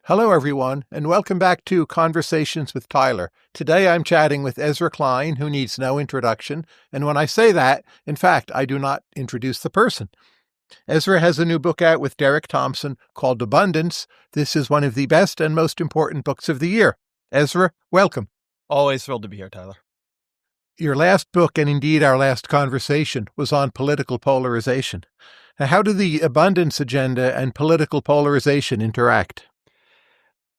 Hello, everyone, and welcome back to Conversations with Tyler. Today I'm chatting with Ezra Klein, who needs no introduction. And when I say that, in fact, I do not introduce the person. Ezra has a new book out with Derek Thompson called Abundance. This is one of the best and most important books of the year. Ezra, welcome. Always thrilled to be here, Tyler. Your last book, and indeed our last conversation, was on political polarization. Now, how do the abundance agenda and political polarization interact?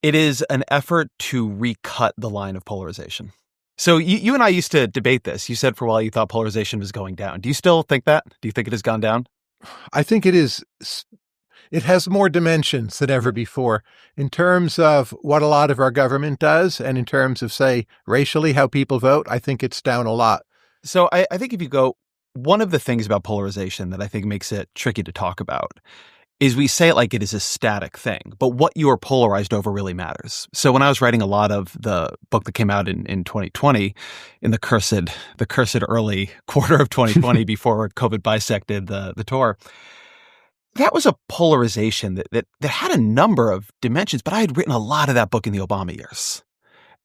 It is an effort to recut the line of polarization. So you and I used to debate this. You said for a while you thought polarization was going down. Do you still think that? Do you think it has gone down? I think it is. It has more dimensions than ever before in terms of what a lot of our government does and in terms of, say, racially, how people vote. I think it's down a lot. So I think if you go, one of the things about polarization that I think makes it tricky to talk about is we say it like it is a static thing, but what you are polarized over really matters. So when I was writing a lot of the book that came out in 2020, in the cursed early quarter of 2020 before COVID bisected the tour, that was a polarization that had a number of dimensions, but I had written a lot of that book in the Obama years.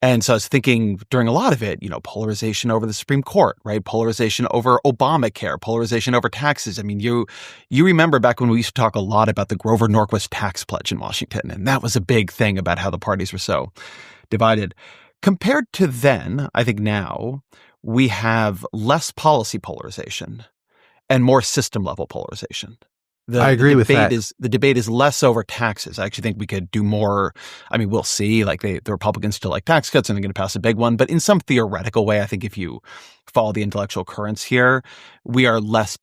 And so I was thinking during a lot of it, polarization over the Supreme Court, right? Polarization over Obamacare, polarization over taxes. I mean, you remember back when we used to talk a lot about the Grover Norquist tax pledge in Washington, and that was a big thing about how the parties were so divided. Compared to then, I think now we have less policy polarization and more system level polarization. I agree with that. The debate is less over taxes. I actually think we could do more. I mean, we'll see. Like the Republicans still like tax cuts and they're going to pass a big one. But in some theoretical way, I think if you follow the intellectual currents here, we are less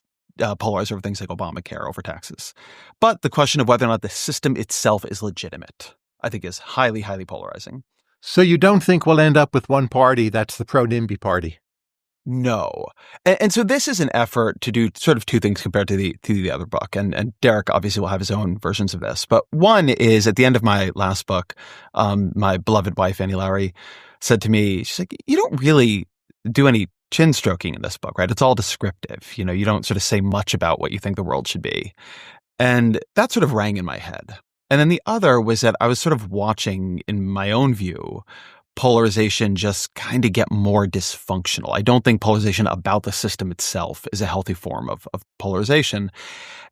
polarized over things like Obamacare over taxes. But the question of whether or not the system itself is legitimate, I think is highly, highly polarizing. So you don't think we'll end up with one party that's the pro-NIMBY party? No. And so this is an effort to do sort of two things compared to the other book. And Derek obviously will have his own versions of this. But one is at the end of my last book, my beloved wife, Annie Lowry, said to me, she's like, you don't really do any chin stroking in this book, right? It's all descriptive. You don't sort of say much about what you think the world should be. And that sort of rang in my head. And then the other was that I was sort of watching, in my own view, polarization just kind of get more dysfunctional. I don't think polarization about the system itself is a healthy form of polarization.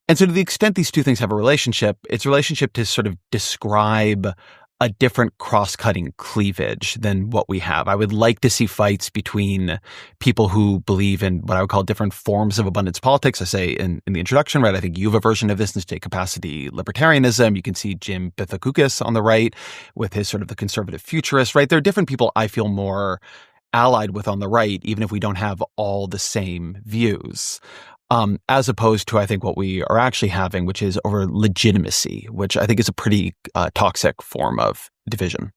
And so to the extent these two things have a relationship, it's a relationship to sort of describe a different cross-cutting cleavage than what we have. I would like to see fights between people who believe in what I would call different forms of abundance politics. I say in the introduction, right, I think you have a version of this in state capacity libertarianism. You can see Jim Bithakoukas on the right with his sort of the conservative futurist, right? There are different people I feel more allied with on the right, even if we don't have all the same views. As opposed to, I think, what we are actually having, which is over legitimacy, which I think is a pretty toxic form of division.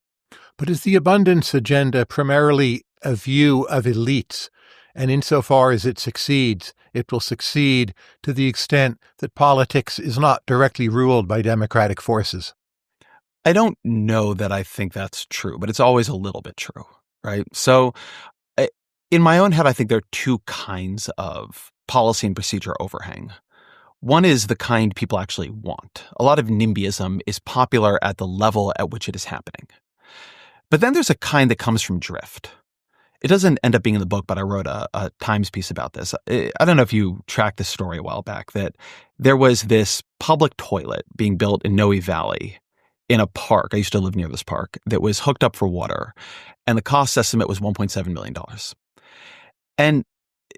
But is the abundance agenda primarily a view of elites? And insofar as it succeeds, it will succeed to the extent that politics is not directly ruled by democratic forces? I don't know that I think that's true, but it's always a little bit true, right? So in my own head, I think there are two kinds of policy and procedure overhang. One is the kind people actually want. A lot of NIMBYism is popular at the level at which it is happening. But then there's a kind that comes from drift. It doesn't end up being in the book, but I wrote a Times piece about this. I don't know if you tracked this story a while back, that there was this public toilet being built in Noe Valley in a park. I used to live near this park that was hooked up for water. And the cost estimate was $1.7 million. And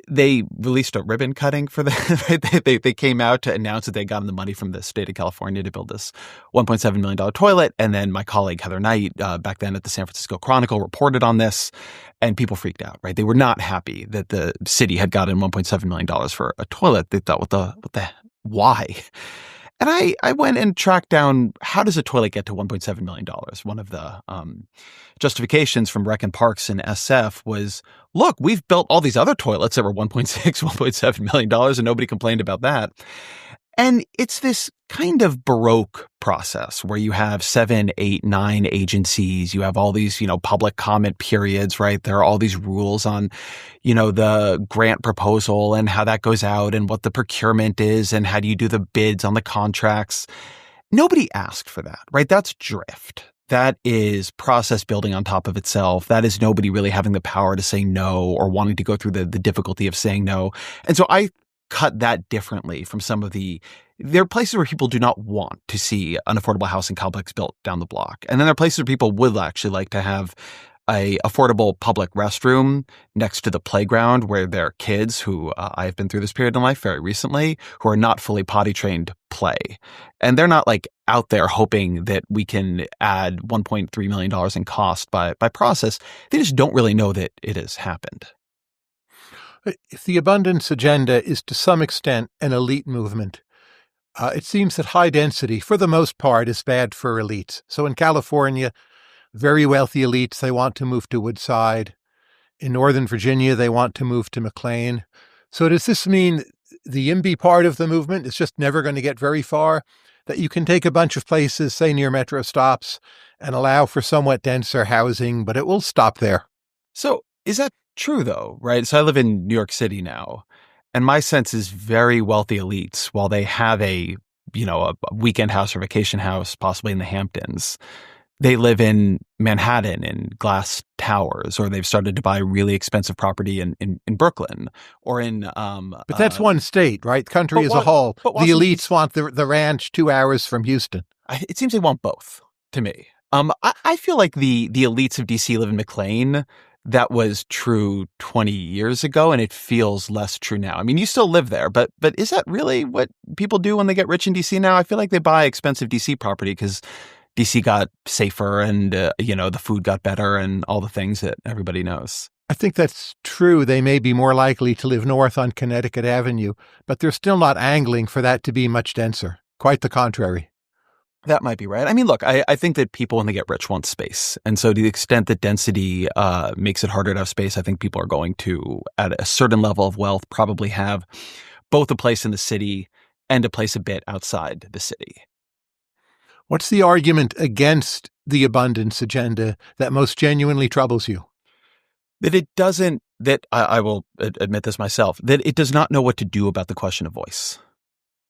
they released a ribbon cutting for that. They came out to announce that they got the money from the state of California to build this $1.7 million toilet. And then my colleague Heather Knight, back then at the San Francisco Chronicle, reported on this, and people freaked out, right? They were not happy that the city had gotten $1.7 million for a toilet. They thought, why? And I went and tracked down, how does a toilet get to $1.7 million? One of the justifications from Rec and Parks and SF was, look, we've built all these other toilets that were $1.7 million, and nobody complained about that. And it's this kind of Baroque process where you have 7, 8, 9 agencies. You have all these, public comment periods, right? There are all these rules on, the grant proposal and how that goes out and what the procurement is and how do you do the bids on the contracts. Nobody asked for that, right? That's drift. That is process building on top of itself. That is nobody really having the power to say no or wanting to go through the difficulty of saying no. And so I cut that differently from some of there are places where people do not want to see an affordable housing complex built down the block. And then there are places where people would actually like to have a affordable public restroom next to the playground where their kids, who I've been through this period in life very recently, who are not fully potty trained, play. And they're not like out there hoping that we can add $1.3 million in cost by process. They just don't really know that it has happened. If the abundance agenda is to some extent an elite movement, it seems that high density, for the most part, is bad for elites. So in California, very wealthy elites, they want to move to Woodside. In Northern Virginia, they want to move to McLean. So does this mean the NIMBY part of the movement is just never going to get very far? That you can take a bunch of places, say near metro stops, and allow for somewhat denser housing, but it will stop there. So is that true, though, right? So I live in New York City now, and my sense is very wealthy elites, while they have a weekend house or vacation house, possibly in the Hamptons, they live in Manhattan in glass towers, or they've started to buy really expensive property in Brooklyn or in. But that's one state, right? The country as a whole. The elites want the ranch 2 hours from Houston. It seems they want both to me. I feel like the elites of DC live in McLean. That was true 20 years ago, and it feels less true now. I mean, you still live there, but is that really what people do when they get rich in DC now? I feel like they buy expensive DC property because DC got safer and, the food got better and all the things that everybody knows. I think that's true. They may be more likely to live north on Connecticut Avenue, but they're still not angling for that to be much denser. Quite the contrary. That might be right. I mean, look, I think that people, when they get rich, want space. And so to the extent that density makes it harder to have space, I think people are going to, at a certain level of wealth, probably have both a place in the city and a place a bit outside the city. What's the argument against the abundance agenda that most genuinely troubles you? That it doesn't, that I will admit this myself, that it does not know what to do about the question of voice.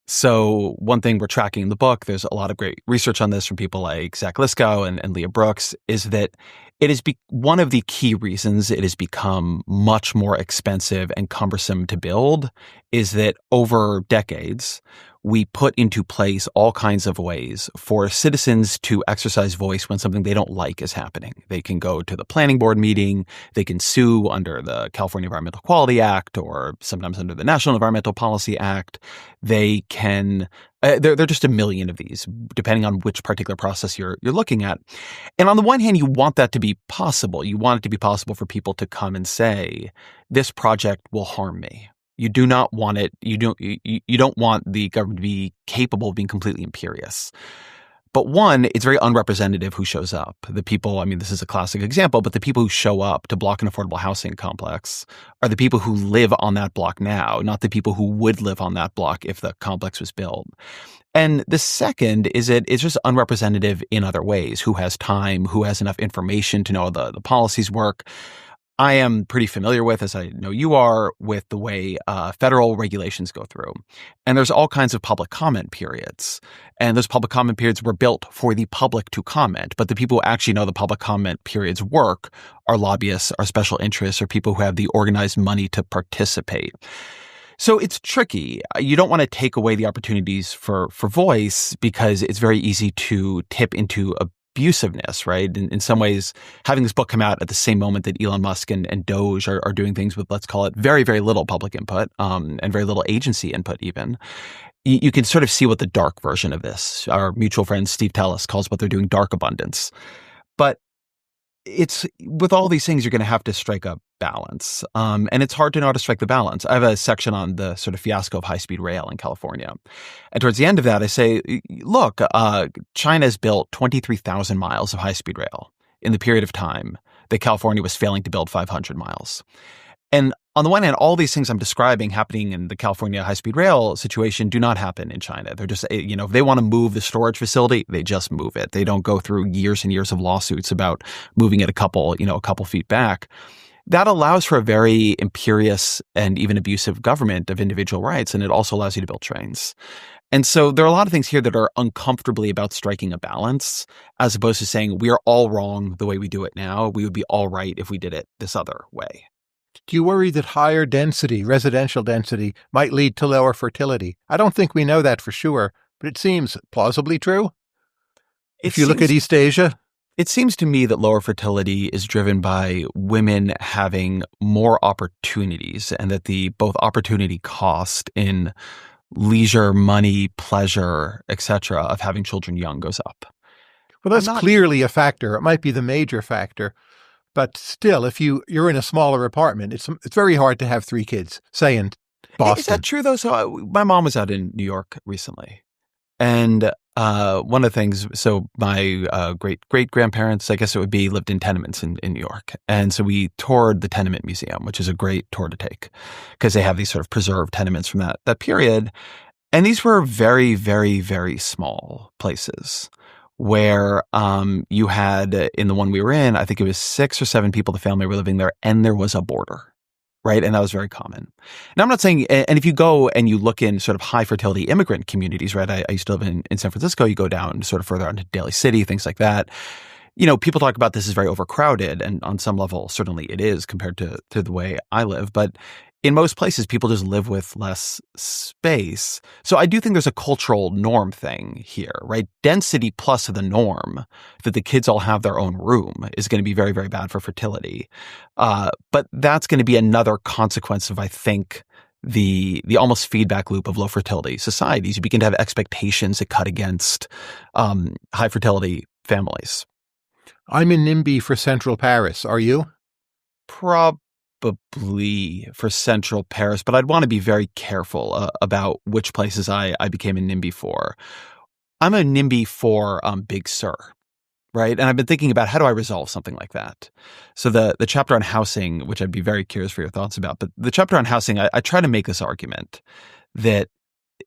So one thing we're tracking in the book, there's a lot of great research on this from people like Zach Liskow and Leah Brooks, is that it is one of the key reasons it has become much more expensive and cumbersome to build is that over decades, we put into place all kinds of ways for citizens to exercise voice when something they don't like is happening. They can go to the planning board meeting, they can sue under the California Environmental Quality Act or sometimes under the National Environmental Policy Act. They can, there are just a million of these, depending on which particular process you're looking at. And on the one hand, you want that to be possible. You want it to be possible for people to come and say, this project will harm me. You do not want it. You don't want the government to be capable of being completely imperious. But one, it's very unrepresentative who shows up. The people, I mean, this is a classic example, but the people who show up to block an affordable housing complex are the people who live on that block now, not the people who would live on that block if the complex was built. And the second is it's just unrepresentative in other ways. Who has time? Who has enough information to know the policies work? I am pretty familiar with, as I know you are, with the way federal regulations go through. And there's all kinds of public comment periods. And those public comment periods were built for the public to comment. But the people who actually know the public comment periods work are lobbyists, are special interests, or people who have the organized money to participate. So it's tricky. You don't want to take away the opportunities for voice because it's very easy to tip into abusiveness, right? In some ways, having this book come out at the same moment that Elon Musk and Doge are doing things with, let's call it, very, very little public input and very little agency input even, you can sort of see what the dark version of this, our mutual friend Steve Tellis calls what they're doing dark abundance. But it's with all these things, you're going to have to strike a balance. And it's hard to know how to strike the balance. I have a section on the sort of fiasco of high-speed rail in California. And towards the end of that, I say, look, China's built 23,000 miles of high-speed rail in the period of time that California was failing to build 500 miles. And on the one hand, all these things I'm describing happening in the California high-speed rail situation do not happen in China. They're just, if they want to move the storage facility, they just move it. They don't go through years and years of lawsuits about moving it a couple feet back. That allows for a very imperious and even abusive government of individual rights, and it also allows you to build trains. And so there are a lot of things here that are uncomfortably about striking a balance, as opposed to saying we are all wrong the way we do it now. We would be all right if we did it this other way. Do you worry that higher density, residential density, might lead to lower fertility? I don't think we know that for sure, but it seems plausibly true. If you look at East Asia, it seems to me that lower fertility is driven by women having more opportunities, and that the both opportunity cost in leisure, money, pleasure, etc., of having children young goes up. Well, that's clearly a factor. It might be the major factor. But still, if you're in a smaller apartment, it's very hard to have 3 kids, say in Boston. Is that true, though? So my mom was out in New York recently. And one of the things, so my great-grandparents, I guess it would be, lived in tenements in New York. And so we toured the Tenement Museum, which is a great tour to take because they have these sort of preserved tenements from that period. And these were very, very, very small places where you had, in the one we were in, I think it was 6 or 7 people, the family were living there, and there was a border. Right. And that was very common. Now, I'm not saying, and if you go and you look in sort of high fertility immigrant communities, right? I used to live in San Francisco. You go down sort of further onto Daly City, things like that. You know, people talk about this as very overcrowded. And on some level, certainly it is compared to the way I live. But in most places, people just live with less space. So I do think there's a cultural norm thing here, right? Density plus the norm that the kids all have their own room is going to be very, very bad for fertility. But that's going to be another consequence of, I think, the almost feedback loop of low fertility societies. You begin to have expectations that cut against high fertility families. I'm in NIMBY for Central Paris. Are you? Probably for Central Paris, but I'd want to be very careful about which places I became a NIMBY for. I'm a NIMBY for Big Sur, right? And I've been thinking about how do I resolve something like that. So the chapter on housing, which I'd be very curious for your thoughts about, but the chapter on housing, I try to make this argument that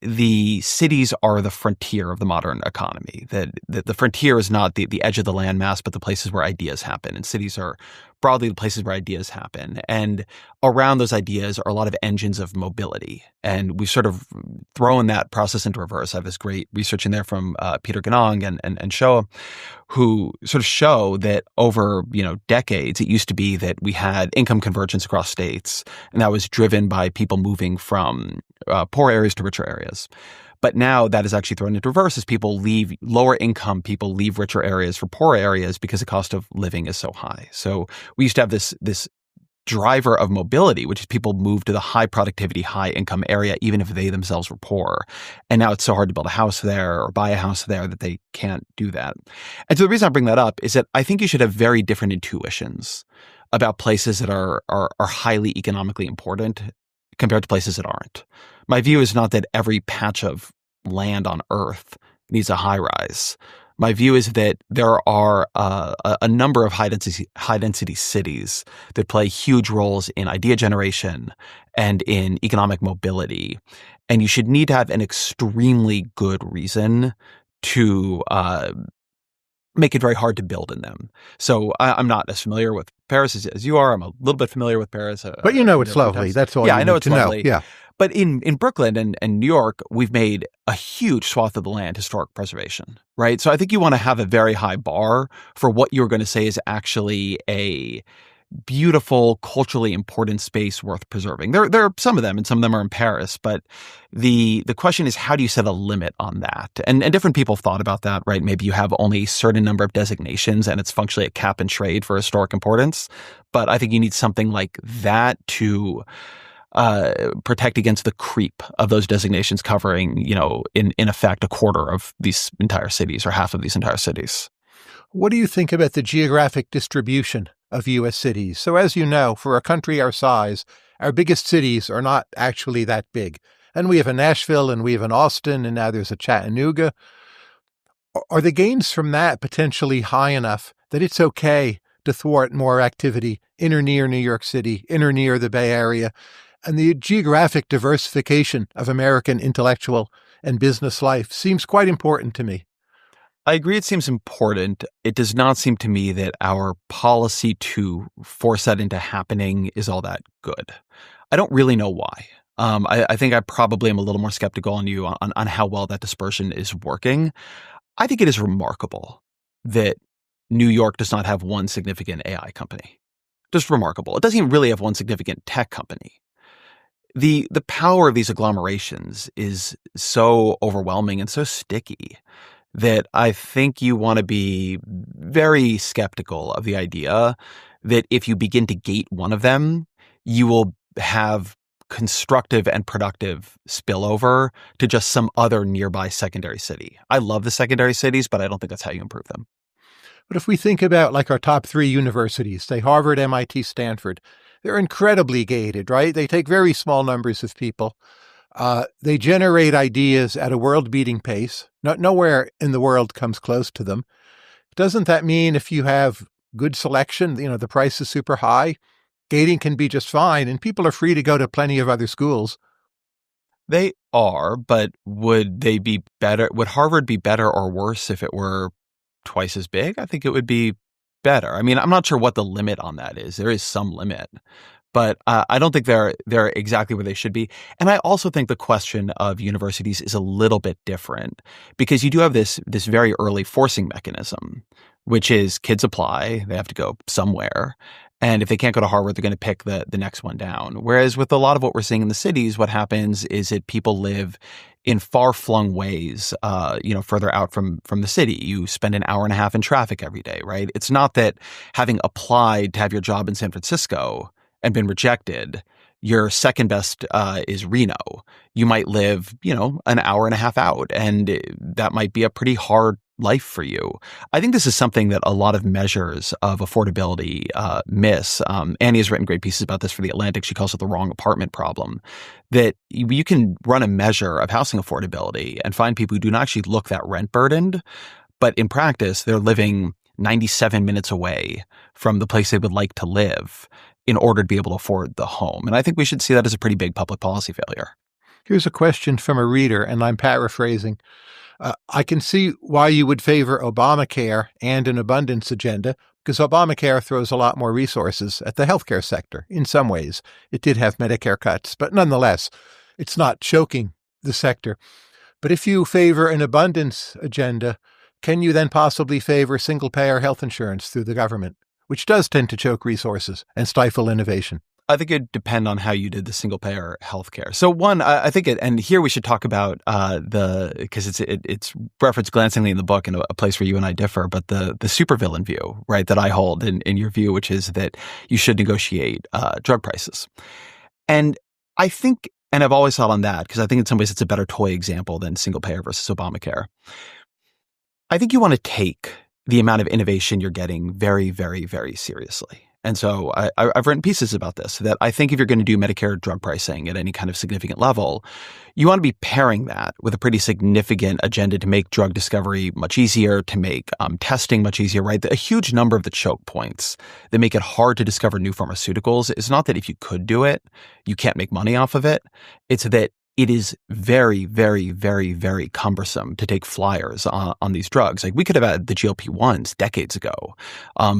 the cities are the frontier of the modern economy, that the frontier is not the edge of the landmass, but the places where ideas happen. And cities are broadly the places where ideas happen. And around those ideas are a lot of engines of mobility. And we've sort of thrown that process into reverse. I have this great research in there from Peter Ganong and Shoa, who sort of show that over, decades, it used to be that we had income convergence across states, and that was driven by people moving from poor areas to richer areas. But now that is actually thrown into reverse as people leave lower income people leave richer areas for poor areas because the cost of living is so high. So we used to have this driver of mobility, which is people move to the high productivity, high income area, even if they themselves were poor. And now it's so hard to build a house there or buy a house there that they can't do that. And so the reason I bring that up is that I think you should have very different intuitions about places that are highly economically important compared to places that aren't. My view is not that every patch of land on Earth needs a high rise. My view is that there are a number of high density cities that play huge roles in idea generation and in economic mobility. And you should need to have an extremely good reason to make it very hard to build in them. So I'm not as familiar with Paris as you are. I'm a little bit familiar with Paris. But it's lovely. That's all. Yeah, I know it's lovely. Yeah. But in Brooklyn and New York, we've made a huge swath of the land historic preservation, right? So I think you want to have a very high bar for what you're going to say is actually a beautiful, culturally important space worth preserving. There are some of them, and some of them are in Paris. But the question is, how do you set a limit on that? And different people have thought about that, right? Maybe you have only a certain number of designations, and it's functionally a cap and trade for historic importance. But I think you need something like that to protect against the creep of those designations covering, in effect, a quarter of these entire cities or half of these entire cities. What do you think about the geographic distribution of U.S. cities? So as you know, for a country our size, our biggest cities are not actually that big. And we have a Nashville and we have an Austin and now there's a Chattanooga. Are the gains from that potentially high enough that it's okay to thwart more activity in or near New York City, in or near the Bay Area? And the geographic diversification of American intellectual and business life seems quite important to me. I agree it seems important. It does not seem to me that our policy to force that into happening is all that good. I don't really know why. I think I probably am a little more skeptical on you on how well that dispersion is working. I think it is remarkable that New York does not have one significant AI company. Just remarkable. It doesn't even really have one significant tech company. The power of these agglomerations is so overwhelming and so sticky that I think you want to be very skeptical of the idea that if you begin to gate one of them, you will have constructive and productive spillover to just some other nearby secondary city. I love the secondary cities, but I don't think that's how you improve them. But if we think about like our top three universities, say Harvard, MIT, Stanford, they're incredibly gated, right? They take very small numbers of people. They generate ideas at a world-beating pace. Nowhere in the world comes close to them. Doesn't that mean if you have good selection, the price is super high, gating can be just fine, and people are free to go to plenty of other schools? They are, but would they be better? Would Harvard be better or worse if it were twice as big? I think it would be better. I mean, I'm not sure what the limit on that is. There is some limit, but I don't think they're exactly where they should be. And I also think the question of universities is a little bit different because you do have this very early forcing mechanism, which is kids apply, they have to go somewhere. And if they can't go to Harvard, they're going to pick the next one down. Whereas with a lot of what we're seeing in the cities, what happens is that people live in far-flung ways, further out from the city. You spend an hour and a half in traffic every day, right? It's not that having applied to have your job in San Francisco and been rejected, your second best is Reno. You might live, an hour and a half out, and that might be a pretty hard life for you. I think this is something that a lot of measures of affordability miss. Annie has written great pieces about this for The Atlantic. She calls it the wrong apartment problem, that you can run a measure of housing affordability and find people who do not actually look that rent burdened, but in practice, they're living 97 minutes away from the place they would like to live in order to be able to afford the home. And I think we should see that as a pretty big public policy failure. Here's a question from a reader, and I'm paraphrasing. I can see why you would favor Obamacare and an abundance agenda, because Obamacare throws a lot more resources at the healthcare sector in some ways. It did have Medicare cuts, but nonetheless, it's not choking the sector. But if you favor an abundance agenda, can you then possibly favor single-payer health insurance through the government, which does tend to choke resources and stifle innovation? I think it'd depend on how you did the single payer healthcare. So one, I think and here we should talk about because it's referenced glancingly in the book in a place where you and I differ, but the supervillain view, right, that I hold in your view, which is that you should negotiate drug prices. And I think, and I've always thought on that, because I think in some ways it's a better toy example than single payer versus Obamacare. I think you want to take the amount of innovation you're getting very, very, very seriously. And so I've written pieces about this, that I think if you're going to do Medicare drug pricing at any kind of significant level, you want to be pairing that with a pretty significant agenda to make drug discovery much easier, to make testing much easier, right? A huge number of the choke points that make it hard to discover new pharmaceuticals is not that if you could do it, you can't make money off of it. It's that it is very, very, very, very cumbersome to take flyers on these drugs. Like we could have had the GLP-1s decades ago,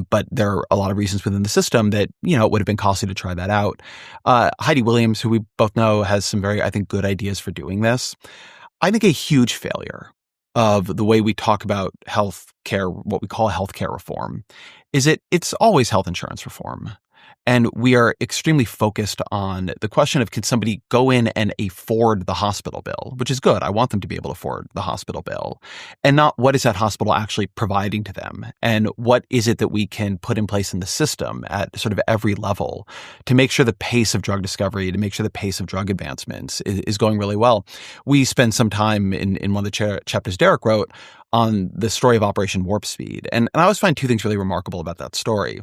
but there are a lot of reasons within the system that, it would have been costly to try that out. Heidi Williams, who we both know, has some very, I think, good ideas for doing this. I think a huge failure of the way we talk about health care, what we call healthcare reform, is it's always health insurance reform. And we are extremely focused on the question of, can somebody go in and afford the hospital bill, which is good. I want them to be able to afford the hospital bill, and not what is that hospital actually providing to them, and what is it that we can put in place in the system at sort of every level to make sure the pace of drug discovery, to make sure the pace of drug advancements is going really well. We spend some time in one of the chapters Derek wrote on the story of Operation Warp Speed. And I always find two things really remarkable about that story.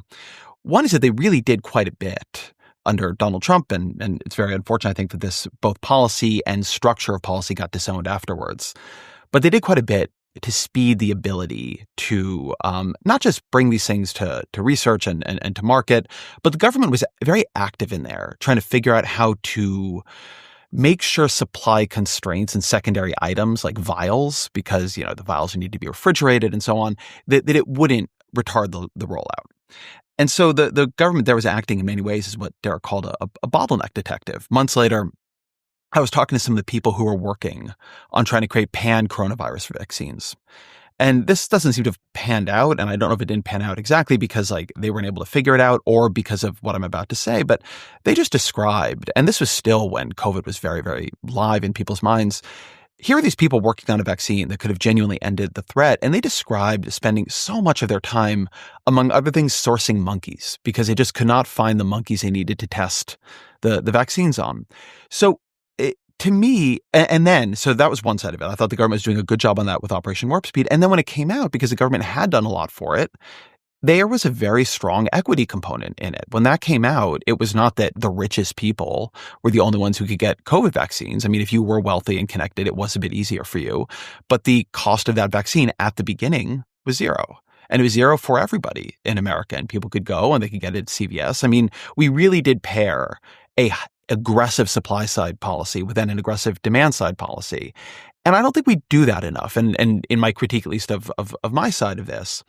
One is that they really did quite a bit under Donald Trump, and it's very unfortunate, I think, that this both policy and structure of policy got disowned afterwards. But they did quite a bit to speed the ability to not just bring these things to research and to market, but the government was very active in there, trying to figure out how to make sure supply constraints and secondary items like vials, because the vials need to be refrigerated and so on, that it wouldn't retard the rollout. And so the government there was acting in many ways as what Derek called a bottleneck detective. Months later, I was talking to some of the people who are working on trying to create pan-coronavirus vaccines. And this doesn't seem to have panned out. And I don't know if it didn't pan out exactly because they weren't able to figure it out or because of what I'm about to say, but they just described, and this was still when COVID was very, very live in people's minds. Here are these people working on a vaccine that could have genuinely ended the threat. And they described spending so much of their time, among other things, sourcing monkeys because they just could not find the monkeys they needed to test the vaccines on. So to me, so that was one side of it. I thought the government was doing a good job on that with Operation Warp Speed. And then when it came out, because the government had done a lot for it, there was a very strong equity component in it. When that came out, it was not that the richest people were the only ones who could get COVID vaccines. I mean, if you were wealthy and connected, it was a bit easier for you. But the cost of that vaccine at the beginning was zero. And it was zero for everybody in America. And people could go and they could get it at CVS. I mean, we really did pair a aggressive supply side policy with an aggressive demand side policy. And I don't think we do that enough. And in my critique, at least of my side of this,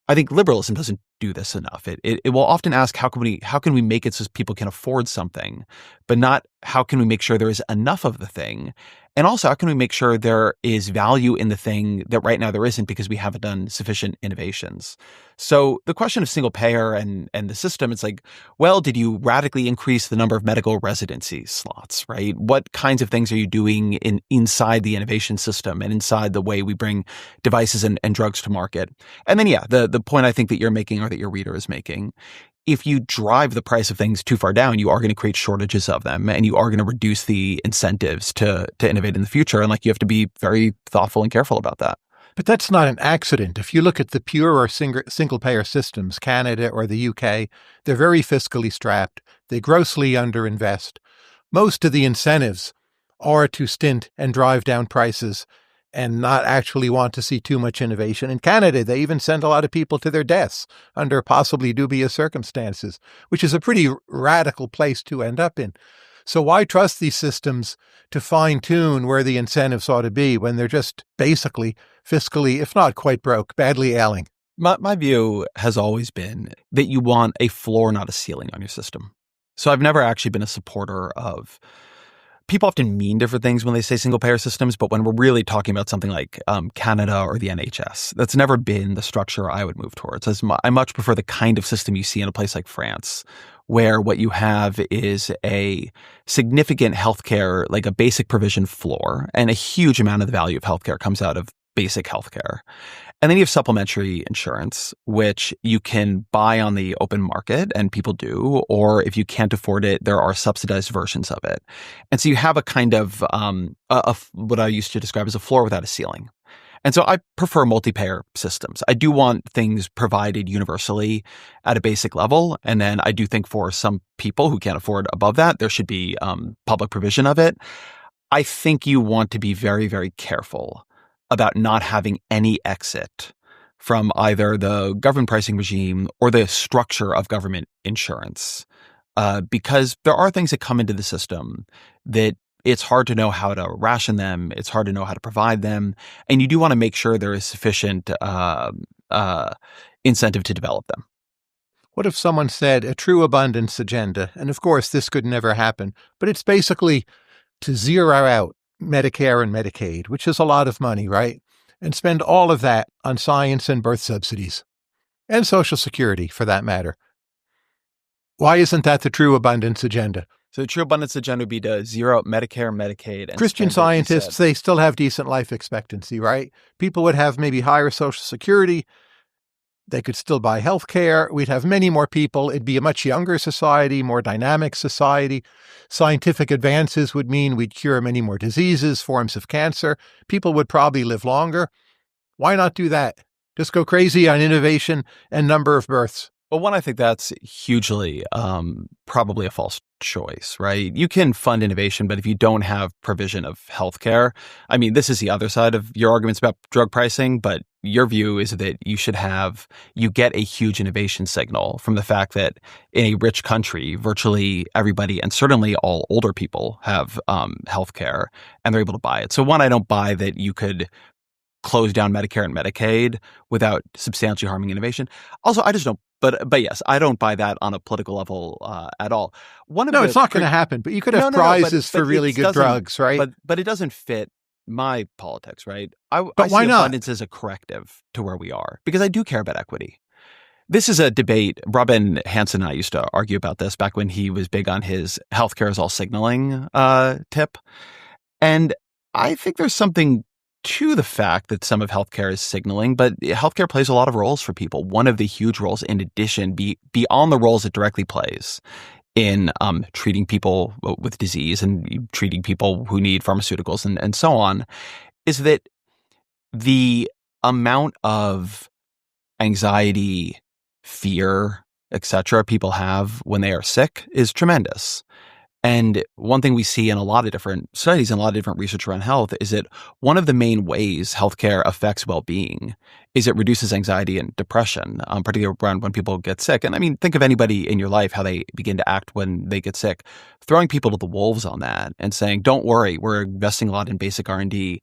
I think liberalism doesn't do this enough. It will often ask, how can we make it so people can afford something, but not how can we make sure there is enough of the thing? And also, how can we make sure there is value in the thing that right now there isn't because we haven't done sufficient innovations? So the question of single payer and the system, it's like, well, did you radically increase the number of medical residency slots, right? What kinds of things are you doing inside the innovation system and inside the way we bring devices and drugs to market? And then, the point I think that you're making or that your reader is making, if you drive the price of things too far down, you are going to create shortages of them and you are going to reduce the incentives to innovate in the future. And you have to be very thoughtful and careful about that. But that's not an accident. If you look at the pure single-payer systems, Canada or the UK, they're very fiscally strapped. They grossly underinvest. Most of the incentives are to stint and drive down prices and not actually want to see too much innovation. In Canada, they even send a lot of people to their deaths under possibly dubious circumstances, which is a pretty radical place to end up in. So why trust these systems to fine-tune where the incentives ought to be when they're just basically fiscally, if not quite broke, badly ailing? My view has always been that you want a floor, not a ceiling on your system. So I've never actually been a supporter of... People often mean different things when they say single-payer systems, but when we're really talking about something like Canada or the NHS, that's never been the structure I would move towards. I much prefer the kind of system you see in a place like France, where what you have is a significant healthcare, like a basic provision floor, and a huge amount of the value of healthcare comes out of basic healthcare. And then you have supplementary insurance, which you can buy on the open market, and people do, or if you can't afford it, there are subsidized versions of it. And so you have a kind of what I used to describe as a floor without a ceiling. And so I prefer multi-payer systems. I do want things provided universally at a basic level. And then I do think for some people who can't afford above that, there should be public provision of it. I think you want to be very, very careful about not having any exit from either the government pricing regime or the structure of government insurance, because there are things that come into the system that it's hard to know how to ration them. It's hard to know how to provide them. And you do want to make sure there is sufficient incentive to develop them. What if someone said a true abundance agenda? And of course, this could never happen, but it's basically to zero out Medicare and Medicaid, which is a lot of money, right? And spend all of that on science and birth subsidies and Social Security, for that matter. Why isn't that the true abundance agenda? So the true abundance agenda would be to zero out Medicare, Medicaid. And Christian Scientists, they still have decent life expectancy, right? People would have maybe higher Social Security. They could still buy health care. We'd have many more people. It'd be a much younger society, more dynamic society. Scientific advances would mean we'd cure many more diseases, forms of cancer. People would probably live longer. Why not do that? Just go crazy on innovation and number of births. Well, one, I think that's hugely probably a false choice, right? You can fund innovation, but if you don't have provision of healthcare, I mean, this is the other side of your arguments about drug pricing, but your view is that you get a huge innovation signal from the fact that in a rich country, virtually everybody, and certainly all older people, have healthcare and they're able to buy it. So one, I don't buy that you could close down Medicare and Medicaid without substantially harming innovation. Also, I just don't But yes, I don't buy that on a political level at all. No, it's not going to happen. But you could have prizes for really good drugs, right? But it doesn't fit my politics, right? I But why see not? abundance as a corrective to where we are because I do care about equity. This is a debate. Robin Hanson and I used to argue about this back when he was big on his healthcare is all signaling tip. And I think there's something to the fact that some of healthcare is signaling, but healthcare plays a lot of roles for people. One of the huge roles, in addition, beyond the roles it directly plays in treating people with disease and treating people who need pharmaceuticals and so on, is that the amount of anxiety, fear, etc. people have when they are sick is tremendous. And one thing we see in a lot of different studies and a lot of different research around health is that one of the main ways healthcare affects well-being is it reduces anxiety and depression, particularly around when people get sick. And I mean, think of anybody in your life, how they begin to act when they get sick. Throwing people to the wolves on that and saying, don't worry, we're investing a lot in basic R&D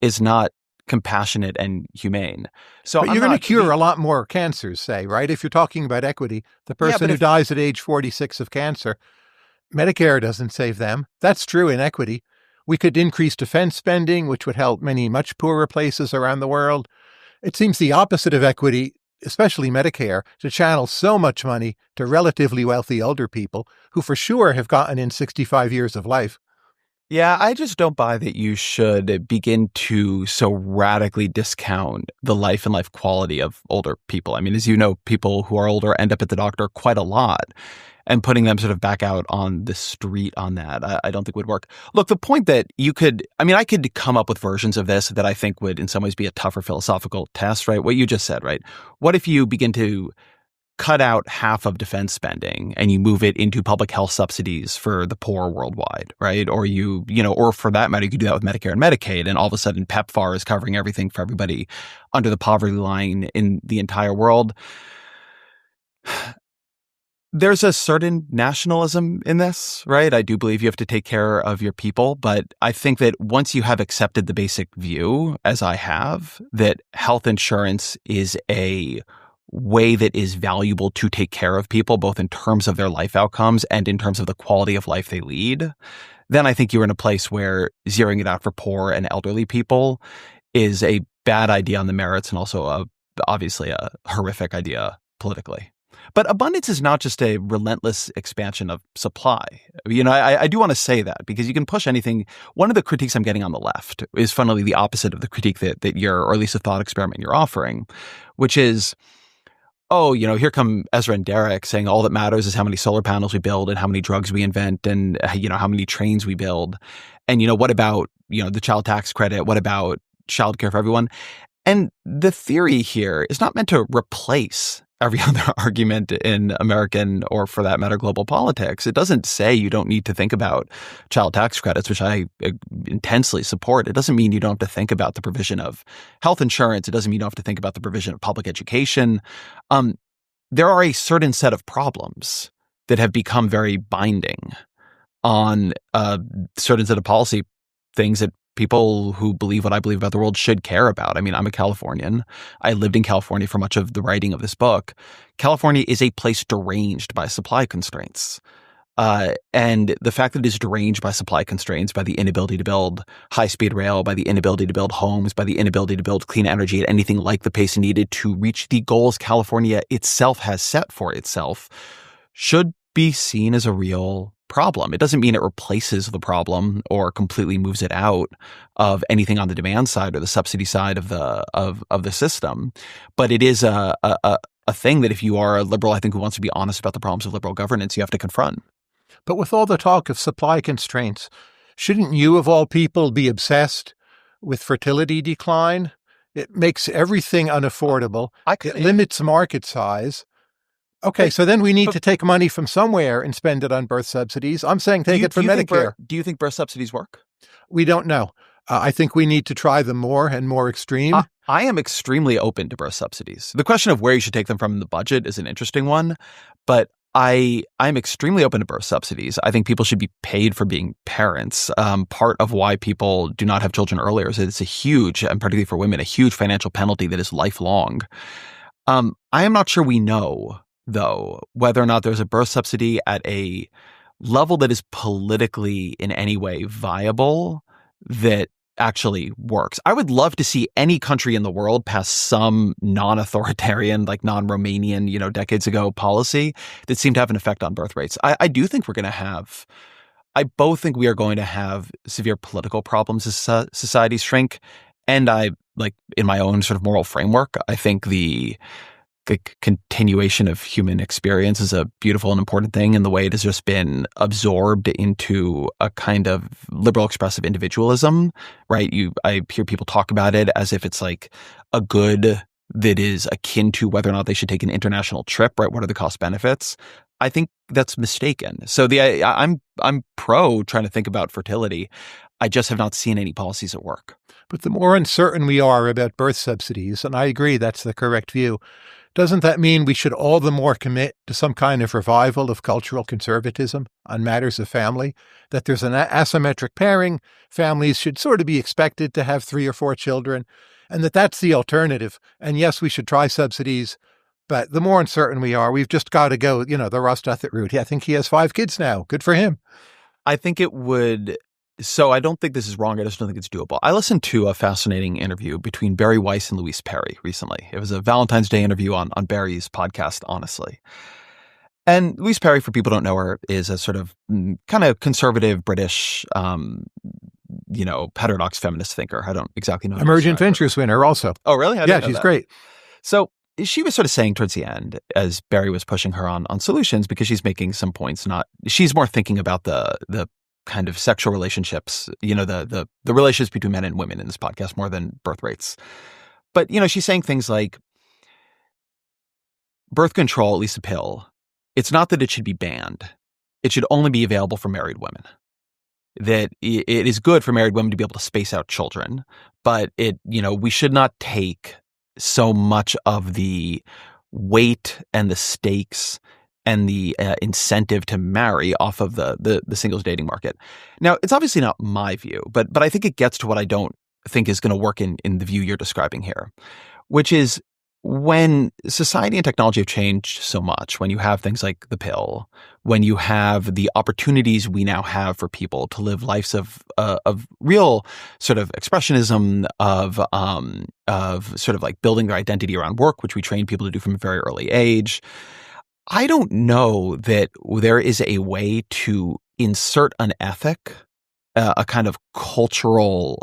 is not compassionate and humane. But you're going to cure a lot more cancers, say, right? If you're talking about equity, the person who dies at age 46 of cancer, Medicare doesn't save them. That's true in equity. We could increase defense spending, which would help many much poorer places around the world. It seems the opposite of equity, especially Medicare, to channel so much money to relatively wealthy older people who for sure have gotten in 65 years of life. Yeah, I just don't buy that you should begin to so radically discount the life and life quality of older people. I mean, as you know, people who are older end up at the doctor quite a lot. And putting them sort of back out on the street on that, I don't think would work. Look, the point that I could come up with versions of this that I think would in some ways be a tougher philosophical test, right? What you just said, right? What if you begin to cut out half of defense spending and you move it into public health subsidies for the poor worldwide, right? Or or for that matter, you could do that with Medicare and Medicaid, and all of a sudden PEPFAR is covering everything for everybody under the poverty line in the entire world. There's a certain nationalism in this, right? I do believe you have to take care of your people, but I think that once you have accepted the basic view, as I have, that health insurance is a way that is valuable to take care of people, both in terms of their life outcomes and in terms of the quality of life they lead, then I think you're in a place where zeroing it out for poor and elderly people is a bad idea on the merits and also obviously a horrific idea politically. But abundance is not just a relentless expansion of supply. I do want to say that because you can push anything. One of the critiques I'm getting on the left is funnily the opposite of the critique that you're, or at least a thought experiment you're offering, which is, here come Ezra and Derek saying all that matters is how many solar panels we build and how many drugs we invent and, how many trains we build. And, what about, the child tax credit? What about childcare for everyone? And the theory here is not meant to replace every other argument in American or, for that matter, global politics. It doesn't say you don't need to think about child tax credits, which I intensely support. It doesn't mean you don't have to think about the provision of health insurance. It doesn't mean you don't have to think about the provision of public education. There are a certain set of problems that have become very binding on a certain set of policy things that people who believe what I believe about the world should care about. I mean, I'm a Californian. I lived in California for much of the writing of this book. California is a place deranged by supply constraints. And the fact that it is deranged by supply constraints, by the inability to build high-speed rail, by the inability to build homes, by the inability to build clean energy at anything like the pace needed to reach the goals California itself has set for itself, should be seen as a real problem. It doesn't mean it replaces the problem or completely moves it out of anything on the demand side or the subsidy side of the system, but it is a thing that if you are a liberal, I think, who wants to be honest about the problems of liberal governance, you have to confront. But with all the talk of supply constraints, shouldn't you, of all people, be obsessed with fertility decline? It makes everything unaffordable. It limits market size. Okay, so then we need to take money from somewhere and spend it on birth subsidies. I'm saying take it from Medicare. Do you think birth subsidies work? We don't know. I think we need to try them more and more extreme. I am extremely open to birth subsidies. The question of where you should take them from in the budget is an interesting one, but I'm extremely open to birth subsidies. I think people should be paid for being parents. Part of why people do not have children earlier is that it's a huge, and particularly for women, a huge financial penalty that is lifelong. I am not sure we know though, whether or not there's a birth subsidy at a level that is politically in any way viable that actually works. I would love to see any country in the world pass some non-authoritarian, like non-Romanian, decades ago policy that seemed to have an effect on birth rates. I do think I both think we are going to have severe political problems as societies shrink. And in my own sort of moral framework, I think the continuation of human experience is a beautiful and important thing in the way it has just been absorbed into a kind of liberal expressive individualism, right? I hear people talk about it as if it's like a good that is akin to whether or not they should take an international trip, right? What are the cost benefits? I think that's mistaken. So I'm pro trying to think about fertility. I just have not seen any policies that work. But the more uncertain we are about birth subsidies, and I agree that's the correct view, doesn't that mean we should all the more commit to some kind of revival of cultural conservatism on matters of family? That there's an asymmetric pairing, families should sort of be expected to have 3 or 4 children, and that's the alternative. And yes, we should try subsidies, but the more uncertain we are, we've just got to go, the Ross Douthat route. I think he has 5 kids now. Good for him. I think it would. So I don't think this is wrong. I just don't think it's doable. I listened to a fascinating interview between Barry Weiss and Louise Perry recently. It was a Valentine's Day interview on Barry's podcast, Honestly. And Louise Perry, for people who don't know her, is a sort of kind of conservative British, heterodox feminist thinker. I don't exactly know. Emergent Ventures winner also. Oh, really? Yeah, she's great. So she was sort of saying towards the end, as Barry was pushing her on solutions, because she's making some points. She's more thinking about the kind of sexual relationships, the relationships between men and women in this podcast more than birth rates. But, she's saying things like birth control, at least a pill, it's not that it should be banned. It should only be available for married women. That it is good for married women to be able to space out children, but we should not take so much of the weight and the stakes and the incentive to marry off of the singles dating market. Now, it's obviously not my view, but I think it gets to what I don't think is going to work in the view you're describing here, which is when society and technology have changed so much, when you have things like the pill, when you have the opportunities we now have for people to live lives of real sort of expressionism, of sort of like building their identity around work, which we train people to do from a very early age. I don't know that there is a way to insert an ethic, a kind of cultural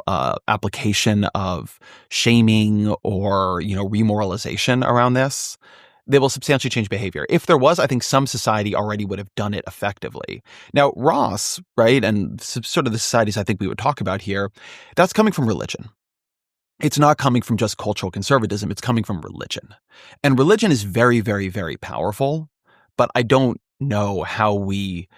application of shaming or, remoralization around this that will substantially change behavior. If there was, I think some society already would have done it effectively. Now, Ross, right, and sort of the societies I think we would talk about here, that's coming from religion. It's not coming from just cultural conservatism. It's coming from religion. And religion is very, very, very powerful, but I don't know how we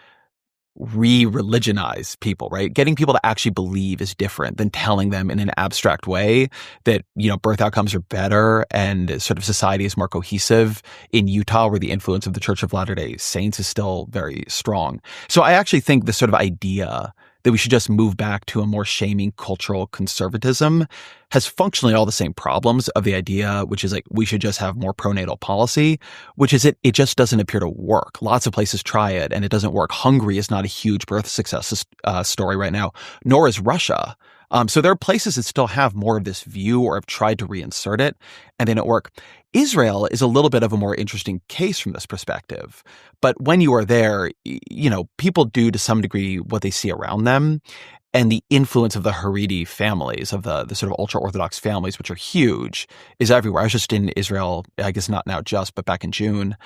re-religionize people, right? Getting people to actually believe is different than telling them in an abstract way that, birth outcomes are better and sort of society is more cohesive in Utah, where the influence of the Church of Latter-day Saints is still very strong. So I actually think the sort of idea that we should just move back to a more shaming cultural conservatism has functionally all the same problems of the idea, which is like we should just have more pronatal policy, which is it just doesn't appear to work. Lots of places try it and it doesn't work. Hungary is not a huge birth success story right now, nor is Russia. So there are places that still have more of this view or have tried to reinsert it and they don't work. Israel is a little bit of a more interesting case from this perspective. But when you are there, people do to some degree what they see around them. And the influence of the Haredi families, of the sort of ultra-Orthodox families, which are huge, is everywhere. I was just in Israel, I guess not now just, but back in June.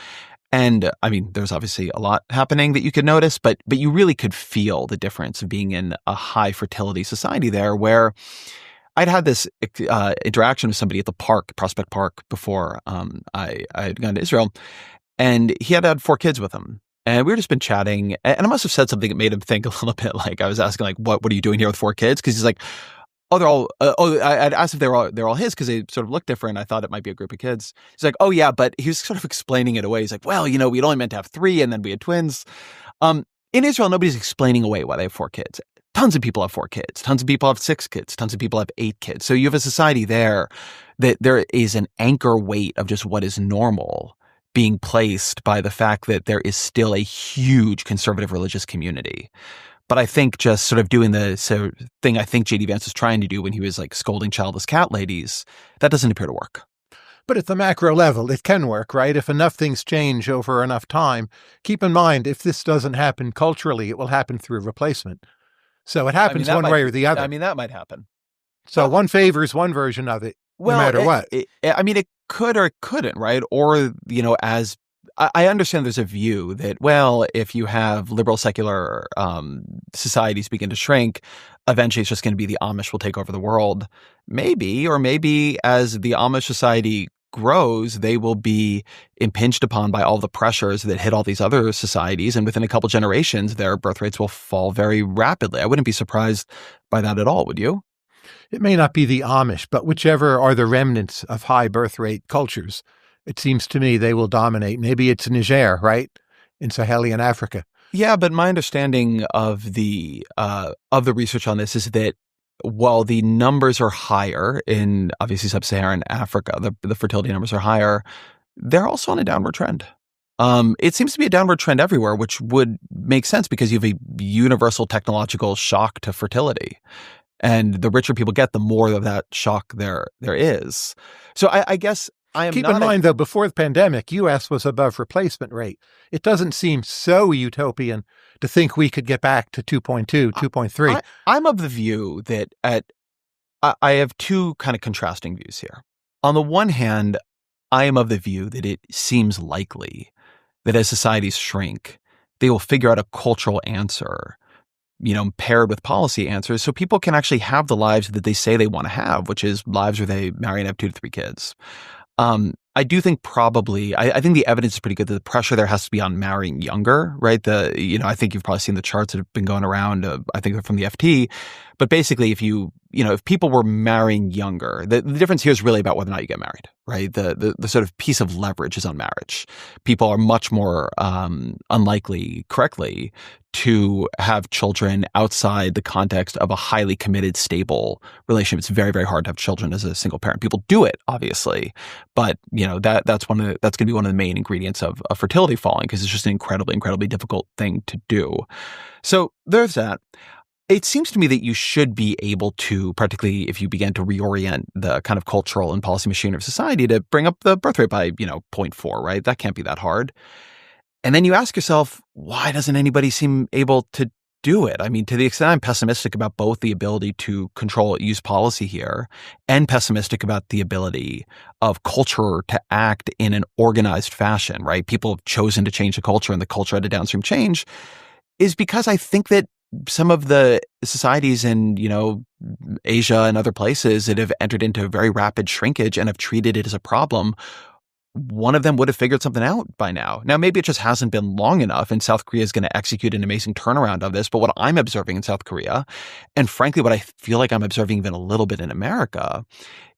And I mean, there's obviously a lot happening that you could notice, but you really could feel the difference of being in a high fertility society there, where I'd had this interaction with somebody at the park, Prospect Park, before I had gone to Israel, and he had 4 kids with him. And we were just been chatting, and I must have said something that made him think a little bit. Like I was asking, like, what are you doing here with 4 kids? Because he's like, oh, they're all. I'd asked if they're all his because they sort of look different. I thought it might be a group of kids. He's like, oh yeah, but he was sort of explaining it away. He's like, well, we'd only meant to have 3, and then we had twins. In Israel, nobody's explaining away why they have 4 kids. Tons of people have 4 kids. Tons of people have 6 kids. Tons of people have 8 kids. So you have a society there that there is an anchor weight of just what is normal being placed by the fact that there is still a huge conservative religious community. But I think just sort of doing the thing I think J.D. Vance was trying to do when he was like scolding childless cat ladies, that doesn't appear to work. But at the macro level, it can work, right? If enough things change over enough time, keep in mind, if this doesn't happen culturally, it will happen through replacement. So it happens one way or the other. I mean, that might happen. So one favors one version of it, no matter what. It could or it couldn't, right? Or, as I understand there's a view that, well, if you have liberal secular societies begin to shrink, eventually it's just going to be the Amish will take over the world. Maybe as the Amish society grows, they will be impinged upon by all the pressures that hit all these other societies. And within a couple generations, their birth rates will fall very rapidly. I wouldn't be surprised by that at all, would you? It may not be the Amish, but whichever are the remnants of high birth rate cultures, it seems to me they will dominate. Maybe it's Niger, right? In Sahelian Africa. Yeah, but my understanding of the research on this is that while the numbers are higher in obviously sub-Saharan Africa, the fertility numbers are higher, they're also on a downward trend. It seems to be a downward trend everywhere, which would make sense because you have a universal technological shock to fertility. And the richer people get, the more of that shock there is. So I guess I am Keep in mind, though, before the pandemic, U.S. was above replacement rate. It doesn't seem so utopian to think we could get back to 2.2, 2.3. I'm of the view that I have two kind of contrasting views here. On the one hand, I am of the view that it seems likely that as societies shrink, they will figure out a cultural answer, paired with policy answers, so people can actually have the lives that they say they want to have, which is lives where they marry and have 2 to 3 kids. I do think I think the evidence is pretty good that the pressure there has to be on marrying younger, right? I think you've probably seen the charts that have been going around. I think they're from the FT, but basically if people were marrying younger, the difference here is really about whether or not you get married, right? The sort of piece of leverage is on marriage. People are much more, unlikely, correctly, to have children outside the context of a highly committed, stable relationship. It's very, very hard to have children as a single parent. People do it, obviously, but that's going to be one of the main ingredients of fertility falling, because it's just an incredibly, incredibly difficult thing to do. So there's that. It seems to me that you should be able to, practically, if you began to reorient the kind of cultural and policy machinery of society, to bring up the birth rate by 0.4, right? That can't be that hard. And then you ask yourself, why doesn't anybody seem able to do it? I mean, to the extent I'm pessimistic about both the ability to use policy here and pessimistic about the ability of culture to act in an organized fashion, right? People have chosen to change the culture and the culture had a downstream change, is because I think that some of the societies in, Asia and other places that have entered into very rapid shrinkage and have treated it as a problem, one of them would have figured something out by now. Now, maybe it just hasn't been long enough, and South Korea is going to execute an amazing turnaround of this. But what I'm observing in South Korea, and frankly, what I feel like I'm observing even a little bit in America,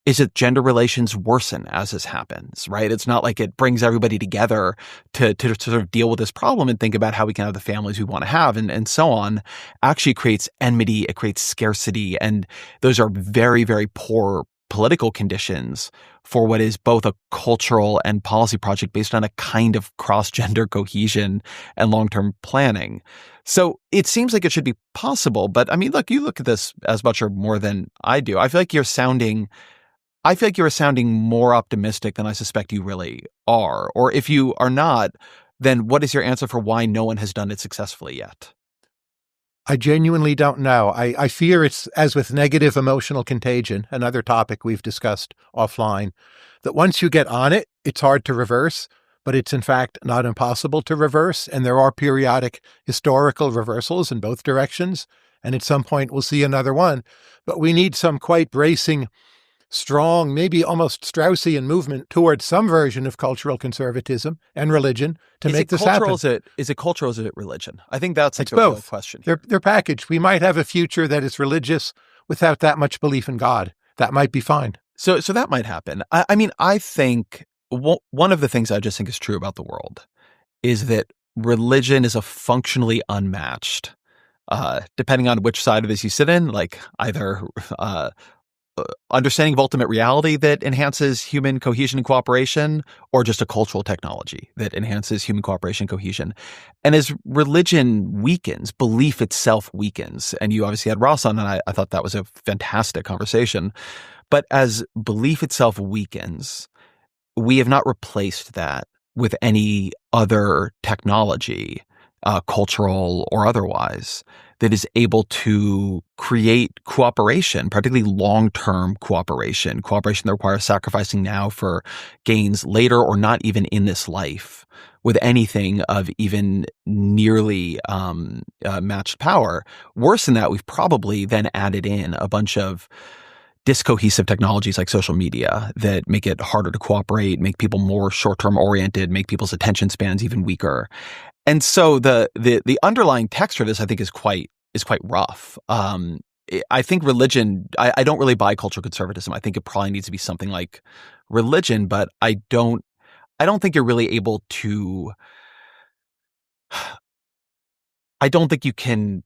is that gender relations worsen as this happens, right? It's not like it brings everybody together to sort of deal with this problem and think about how we can have the families we want to have and so on. Actually creates enmity, it creates scarcity, and those are very, very poor political conditions for what is both a cultural and policy project based on a kind of cross-gender cohesion and long-term planning. So it seems like it should be possible, but I mean, look, you look at this as much or more than I do. I feel like you're sounding more optimistic than I suspect you really are. Or if you are not, then what is your answer for why no one has done it successfully yet? I genuinely don't know. I fear it's as with negative emotional contagion, another topic we've discussed offline, that once you get on it, it's hard to reverse, but it's in fact not impossible to reverse. And there are periodic historical reversals in both directions. And at some point we'll see another one. But we need some quite bracing, strong, maybe almost Straussian movement towards some version of cultural conservatism and religion to make this happen. Is it cultural or is it religion? I think that's it's the both. Real question. They're packaged. We might have a future that is religious without that much belief in God. That might be fine. So that might happen. I mean, I think one of the things I just think is true about the world is that religion is a functionally unmatched, depending on which side of this you sit in, like either understanding of ultimate reality that enhances human cohesion and cooperation, or just a cultural technology that enhances human cooperation and cohesion? And as religion weakens, belief itself weakens. And you obviously had Ross on, and I thought that was a fantastic conversation. But as belief itself weakens, we have not replaced that with any other technology, cultural or otherwise, that is able to create cooperation, particularly long-term cooperation that requires sacrificing now for gains later or not even in this life, with anything of even nearly matched power. Worse than that, we've probably then added in a bunch of discohesive technologies like social media that make it harder to cooperate, make people more short-term oriented, make people's attention spans even weaker. And so the underlying texture of this, I think, is quite rough. I think religion, I don't really buy cultural conservatism. I think it probably needs to be something like religion, but I don't think you're really able to, I don't think you can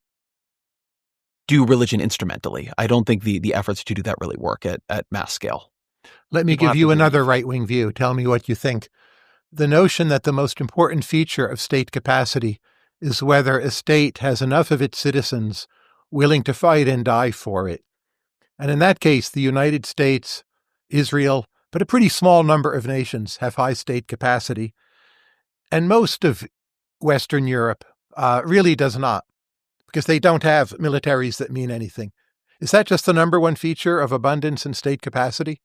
do religion instrumentally. I don't think the efforts to do that really work at mass scale. Let me give you another right-wing view. Tell me what you think. The notion that the most important feature of state capacity is whether a state has enough of its citizens willing to fight and die for it. And in that case, the United States, Israel, but a pretty small number of nations have high state capacity. And most of Western Europe really does not, because they don't have militaries that mean anything. Is that just the number one feature of abundance and state capacity?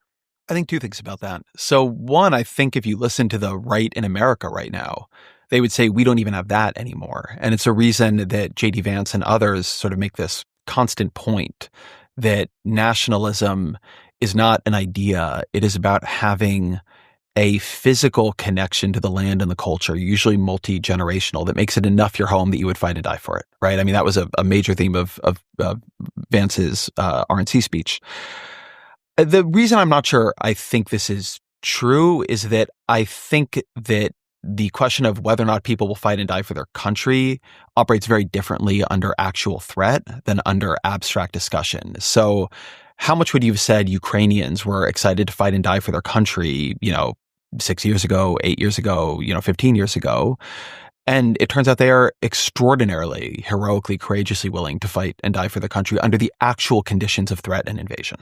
I think two things about that. So one, I think if you listen to the right in America right now, they would say we don't even have that anymore. And it's a reason that J.D. Vance and others sort of make this constant point that nationalism is not an idea. It is about having a physical connection to the land and the culture, usually multi-generational, that makes it enough your home that you would fight and die for it, right? I mean, that was a major theme of Vance's RNC speech. The reason I'm not sure I think this is true is that I think that the question of whether or not people will fight and die for their country operates very differently under actual threat than under abstract discussion. So how much would you have said Ukrainians were excited to fight and die for their country, 6 years ago, 8 years ago, 15 years ago? And it turns out they are extraordinarily, heroically, courageously willing to fight and die for the country under the actual conditions of threat and invasion.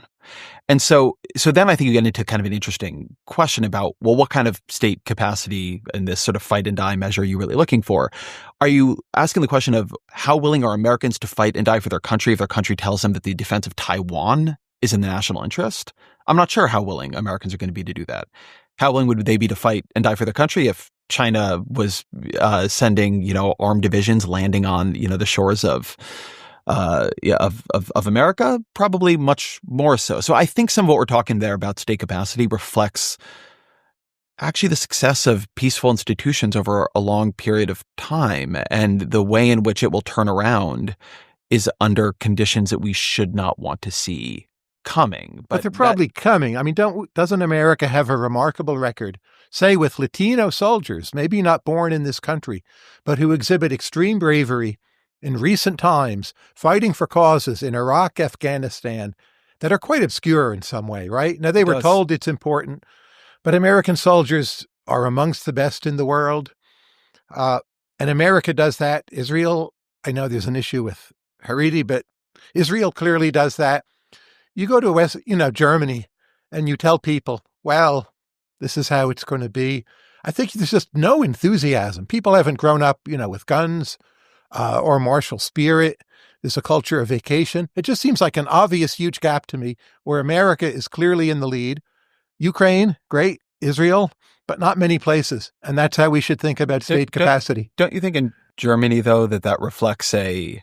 And so then I think you get into kind of an interesting question about, well, what kind of state capacity in this sort of fight and die measure are you really looking for? Are you asking the question of how willing are Americans to fight and die for their country if their country tells them that the defense of Taiwan is in the national interest? I'm not sure how willing Americans are going to be to do that. How willing would they be to fight and die for their country if China was sending, armed divisions landing on, the shores of America? Probably much more so. So I think some of what we're talking there about state capacity reflects actually the success of peaceful institutions over a long period of time, and the way in which it will turn around is under conditions that we should not want to see coming. But they're probably coming. I mean, doesn't America have a remarkable record, say with Latino soldiers, maybe not born in this country, but who exhibit extreme bravery in recent times, fighting for causes in Iraq, Afghanistan, that are quite obscure in some way, right? Now, they were told it's important, but American soldiers are amongst the best in the world. And America does that. Israel, I know there's an issue with Haredi, but Israel clearly does that. You go to Germany, and you tell people, well, this is how it's going to be. I think there's just no enthusiasm. People haven't grown up, with guns or martial spirit. There's a culture of vacation. It just seems like an obvious huge gap to me where America is clearly in the lead. Ukraine, great. Israel, but not many places. And that's how we should think about state capacity. Don't you think in Germany, though, that reflects a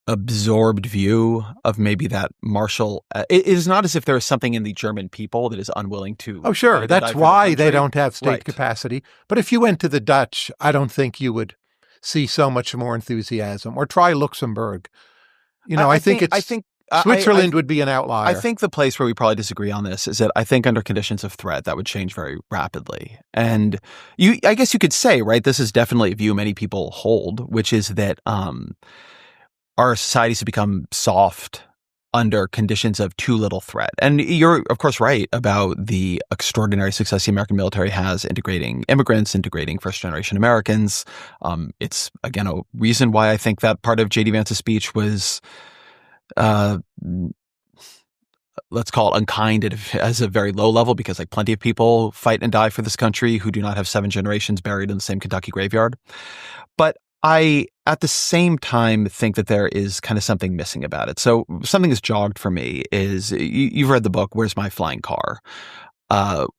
absorbed view of maybe that martial? It is not as if there is something in the German people that is unwilling to. Oh, sure. That's why they don't have state capacity. But if you went to the Dutch, I don't think you would see so much more enthusiasm. Or try Luxembourg. I think Switzerland would be an outlier. I think the place where we probably disagree on this is that I think under conditions of threat, that would change very rapidly. And I guess you could say, right, this is definitely a view many people hold, which is that our societies have become soft under conditions of too little threat. And you're, of course, right about the extraordinary success the American military has integrating immigrants, integrating first-generation Americans. It's, again, a reason why I think that part of J.D. Vance's speech was, let's call it unkind as a very low level, because like plenty of people fight and die for this country who do not have 7 generations buried in the same Kentucky graveyard. But I, at the same time, think that there is kind of something missing about it. So something that's jogged for me is, you've read the book, Where's My Flying Car?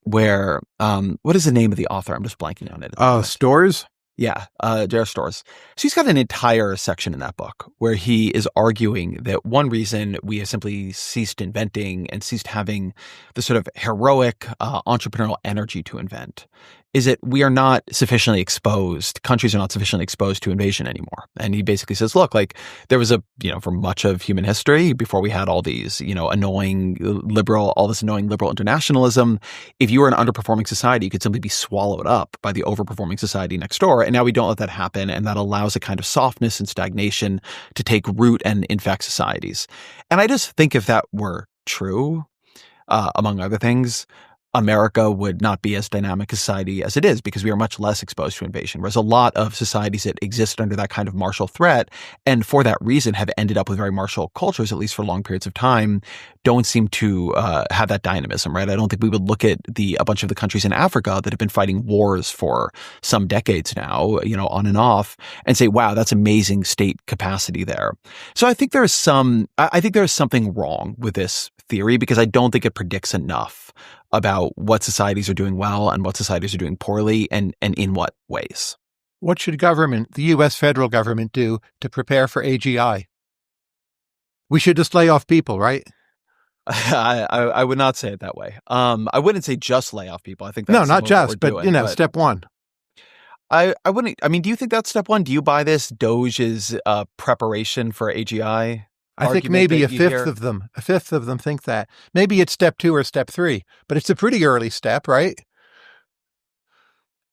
Where, what is the name of the author? I'm just blanking on it. Storrs? Yeah, J.R. Storrs. So he's got an entire section in that book where he is arguing that one reason we have simply ceased inventing and ceased having the sort of heroic entrepreneurial energy to invent is that we are not sufficiently exposed, countries are not sufficiently exposed to invasion anymore. And he basically says, look, like there was for much of human history, before we had all these, annoying liberal internationalism, if you were an underperforming society, you could simply be swallowed up by the overperforming society next door. And now we don't let that happen. And that allows a kind of softness and stagnation to take root and infect societies. And I just think if that were true, among other things, America would not be as dynamic a society as it is, because we are much less exposed to invasion. Whereas a lot of societies that exist under that kind of martial threat, and for that reason have ended up with very martial cultures, at least for long periods of time, don't seem to have that dynamism, right? I don't think we would look at a bunch of the countries in Africa that have been fighting wars for some decades now, on and off, and say, wow, that's amazing state capacity there. So I think there is something wrong with this theory, because I don't think it predicts enough about what societies are doing well and what societies are doing poorly, and in what ways. What should the U.S. federal government, do to prepare for AGI? We should just lay off people, right? I would not say it that way. I wouldn't say just lay off people. I think that's not just, but step one. I wouldn't. I mean, do you think that's step one? Do you buy this Doge's preparation for AGI? I think maybe a fifth of them think that. Maybe it's step 2 or step 3, but it's a pretty early step, right?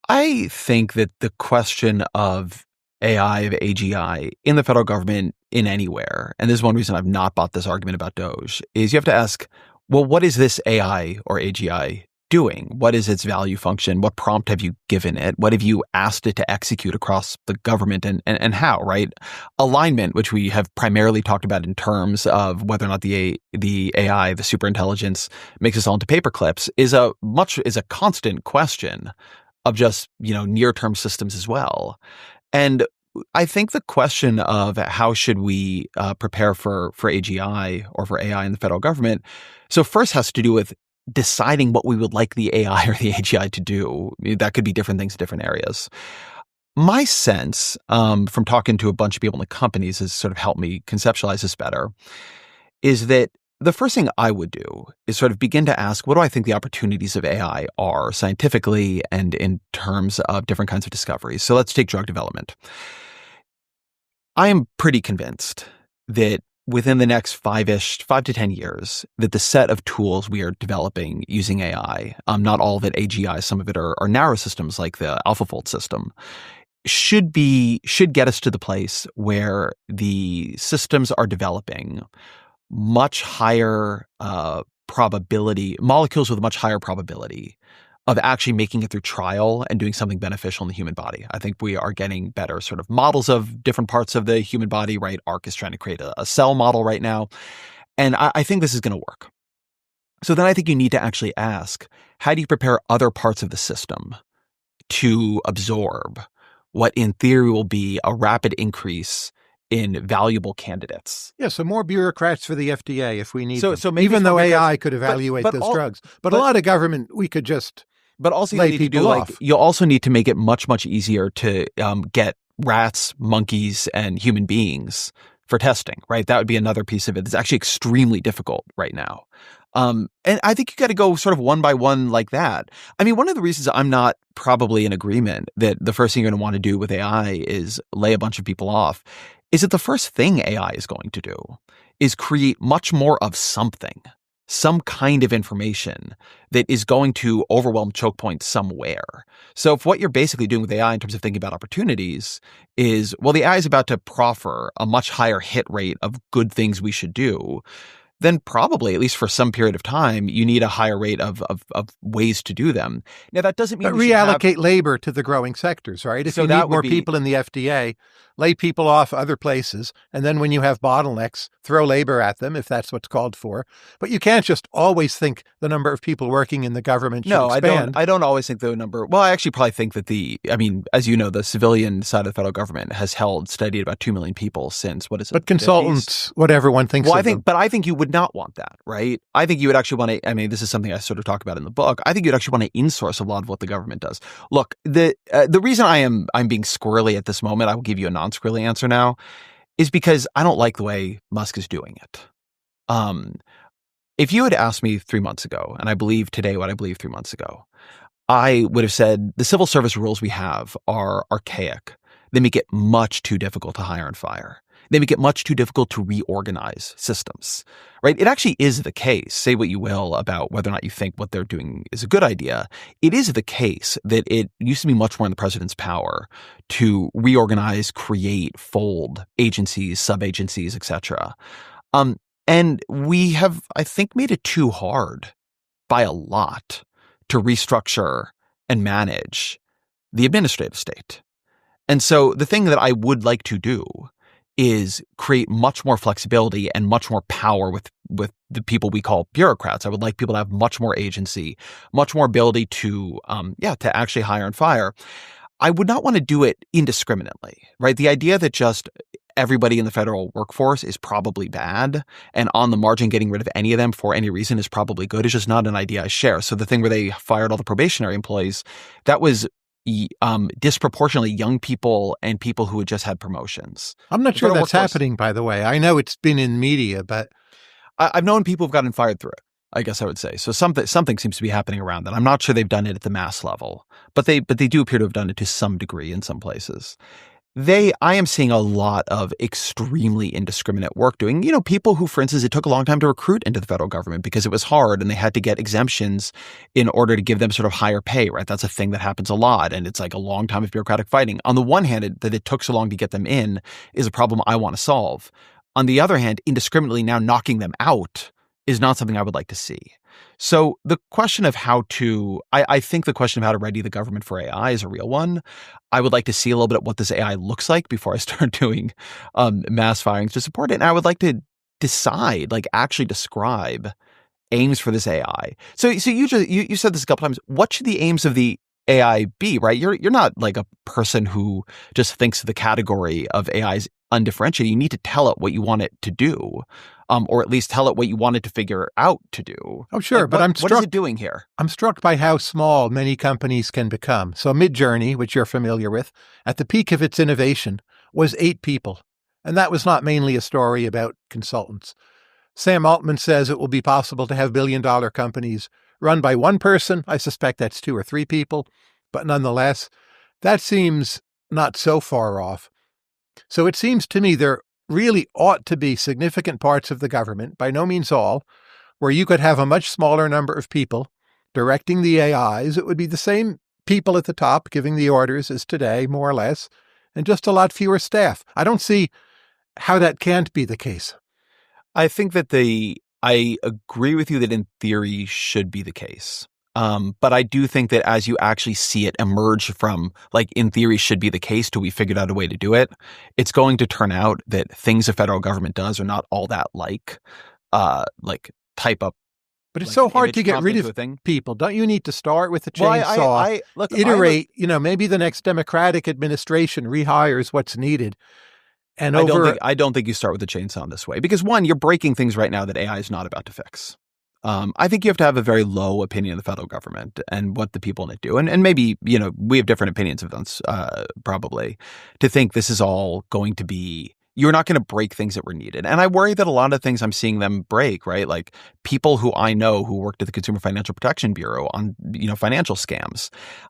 I think that the question of AI, of AGI in the federal government, in anywhere, and this is one reason I've not bought this argument about Doge, is you have to ask, well, what is this AI or AGI doing? What is its value function? What prompt have you given it? What have you asked it to execute across the government, and how, right? Alignment, which we have primarily talked about in terms of whether or not the AI, the superintelligence, makes us all into paper clips, is a constant question of just, near-term systems as well. And I think the question of how should we prepare for AGI or for AI in the federal government, so first has to do with deciding what we would like the AI or the AGI to do. That could be different things in different areas. My sense, from talking to a bunch of people in the companies, has sort of helped me conceptualize this better, is that the first thing I would do is sort of begin to ask, what do I think the opportunities of AI are scientifically and in terms of different kinds of discoveries? So let's take drug development. I am pretty convinced that within the next 5 to 10 years, that the set of tools we are developing using AI, not all of it AGI, some of it are narrow systems like the AlphaFold system, should get us to the place where the systems are developing much higher probability, molecules with a much higher probability of actually making it through trial and doing something beneficial in the human body. I think we are getting better sort of models of different parts of the human body, right? ARC is trying to create a cell model right now. And I think this is going to work. So then I think you need to actually ask, how do you prepare other parts of the system to absorb what in theory will be a rapid increase in valuable candidates? Yeah, so more bureaucrats for the FDA if we need them. So maybe even though AI could evaluate those drugs. But a lot of government, we could just But also lay you need to people do off. you'll also need to make it much, much easier to get rats, monkeys, and human beings for testing, right? That would be another piece of it. It's actually extremely difficult right now. And I think you got to go sort of one by one like that. I mean, one of the reasons I'm not probably in agreement that the first thing you're going to want to do with AI is lay a bunch of people off is that the first thing AI is going to do is create much more of something, some kind of information that is going to overwhelm choke points somewhere. So if what you're basically doing with AI in terms of thinking about opportunities is, well, the AI is about to proffer a much higher hit rate of good things we should do, then probably, at least for some period of time, you need a higher rate of ways to do them. Now, that doesn't mean but reallocate labor to the growing sectors, right? If you need more people in the FDA, lay people off other places, and then when you have bottlenecks, throw labor at them if that's what's called for. But you can't just always think the number of people working in the government should expand. I don't always think the number. Well, I actually probably think that as you know, the civilian side of the federal government has held steady at about 2 million people since, what is it? But consultants, what everyone thinks of them. But I think you would not want that, right? I think you would actually want to, this is something I sort of talk about in the book. I think you'd actually want to insource a lot of what the government does. Look, the reason I'm being squirrely at this moment, I will give you a non-squirrely answer now, is because I don't like the way Musk is doing it. If you had asked me 3 months ago, and I believe today what I believed 3 months ago, I would have said the civil service rules we have are archaic. They make it much too difficult to hire and fire. They make it much too difficult to reorganize systems, right? It actually is the case. Say what you will about whether or not you think what they're doing is a good idea. It is the case that it used to be much more in the president's power to reorganize, create, fold agencies, sub-agencies, etc. And we have, I think, made it too hard by a lot to restructure and manage the administrative state. And so the thing that I would like to do is create much more flexibility and much more power with the people we call bureaucrats. I would like people to have much more agency, much more ability to actually hire and fire. I would not want to do it indiscriminately, right? The idea that just everybody in the federal workforce is probably bad, and on the margin getting rid of any of them for any reason is probably good is just not an idea I share. So the thing where they fired all the probationary employees, that was disproportionately young people and people who had just had promotions. I'm not sure that's happening, by the way. I know it's been in media, but I've known people who've gotten fired through it, I guess I would say. So something seems to be happening around that. I'm not sure they've done it at the mass level, but they do appear to have done it to some degree in some places. I am seeing a lot of extremely indiscriminate work doing, people who, for instance, it took a long time to recruit into the federal government because it was hard and they had to get exemptions in order to give them sort of higher pay, right? That's a thing that happens a lot. And it's like a long time of bureaucratic fighting. On the one hand, that it took so long to get them in is a problem I want to solve. On the other hand, indiscriminately now knocking them out is not something I would like to see. So the question of I think the question of how to ready the government for AI is a real one. I would like to see a little bit of what this AI looks like before I start doing mass firings to support it. And I would like to decide, actually describe aims for this AI. So you said this a couple times. What should the aims of the AI be, right? You're not like a person who just thinks the category of AI is undifferentiated. You need to tell it what you want it to do. Or at least tell it what you wanted to figure out to do. Oh, sure. But what is it doing here? I'm struck by how small many companies can become. So Midjourney, which you're familiar with, at the peak of its innovation, was 8 people. And that was not mainly a story about consultants. Sam Altman says it will be possible to have billion-dollar companies run by one person. I suspect that's 2 or 3 people. But nonetheless, that seems not so far off. So it seems to me there really ought to be significant parts of the government, by no means all, where you could have a much smaller number of people directing the AIs. It would be the same people at the top giving the orders as today, more or less, and just a lot fewer staff. I don't see how that can't be the case. I think that I agree with you that in theory should be the case. But I do think that as you actually see it emerge from, in theory should be the case till we figured out a way to do it, it's going to turn out that things the federal government does are not all that type up. But it's so hard to get rid of people. Don't you need to start with a chainsaw, iterate, maybe the next Democratic administration rehires what's needed. And I don't think you start with a chainsaw in this way because, one, you're breaking things right now that AI is not about to fix. I think you have to have a very low opinion of the federal government and what the people in it do. And maybe, we have different opinions of this, probably, to think this is all going to be, you're not going to break things that were needed. And I worry that a lot of things I'm seeing them break, right? Like people who I know who worked at the Consumer Financial Protection Bureau on, financial scams.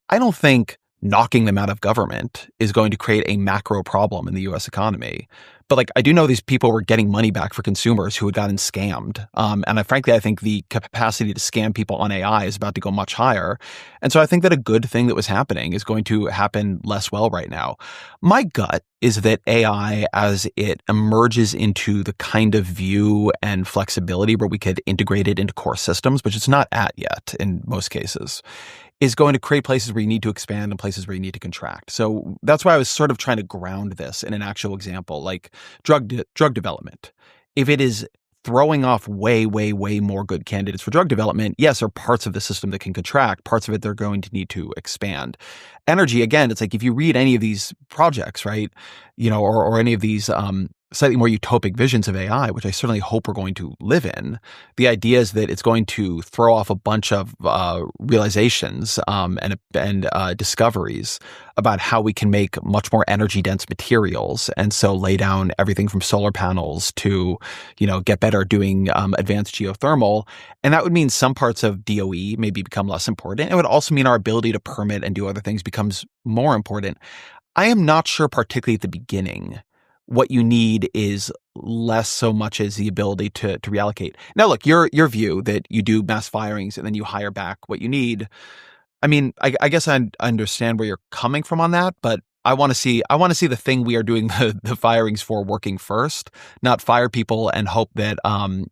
I don't think knocking them out of government is going to create a macro problem in the US economy. But like, I do know these people were getting money back for consumers who had gotten scammed. Frankly, I think the capacity to scam people on AI is about to go much higher. And so I think that a good thing that was happening is going to happen less well right now. My gut is that AI, as it emerges into the kind of view and flexibility where we could integrate it into core systems, which it's not at yet in most cases, is going to create places where you need to expand and places where you need to contract. So that's why I was sort of trying to ground this in an actual example, like drug development. If it is throwing off way, way, way more good candidates for drug development, yes, there are parts of the system that can contract, parts of it they're going to need to expand. Energy, again, it's like if you read any of these projects, right, or any of these slightly more utopic visions of AI, which I certainly hope we're going to live in, the idea is that it's going to throw off a bunch of realizations and discoveries about how we can make much more energy-dense materials, and so lay down everything from solar panels to, get better at doing advanced geothermal. And that would mean some parts of DOE maybe become less important. It would also mean our ability to permit and do other things becomes more important. I am not sure, particularly at the beginning, what you need is less so much as the ability to reallocate. Now, look, your view that you do mass firings and then you hire back what you need. I mean, I guess I understand where you're coming from on that, but I want to see the thing we are doing the firings for working first, not fire people and hope that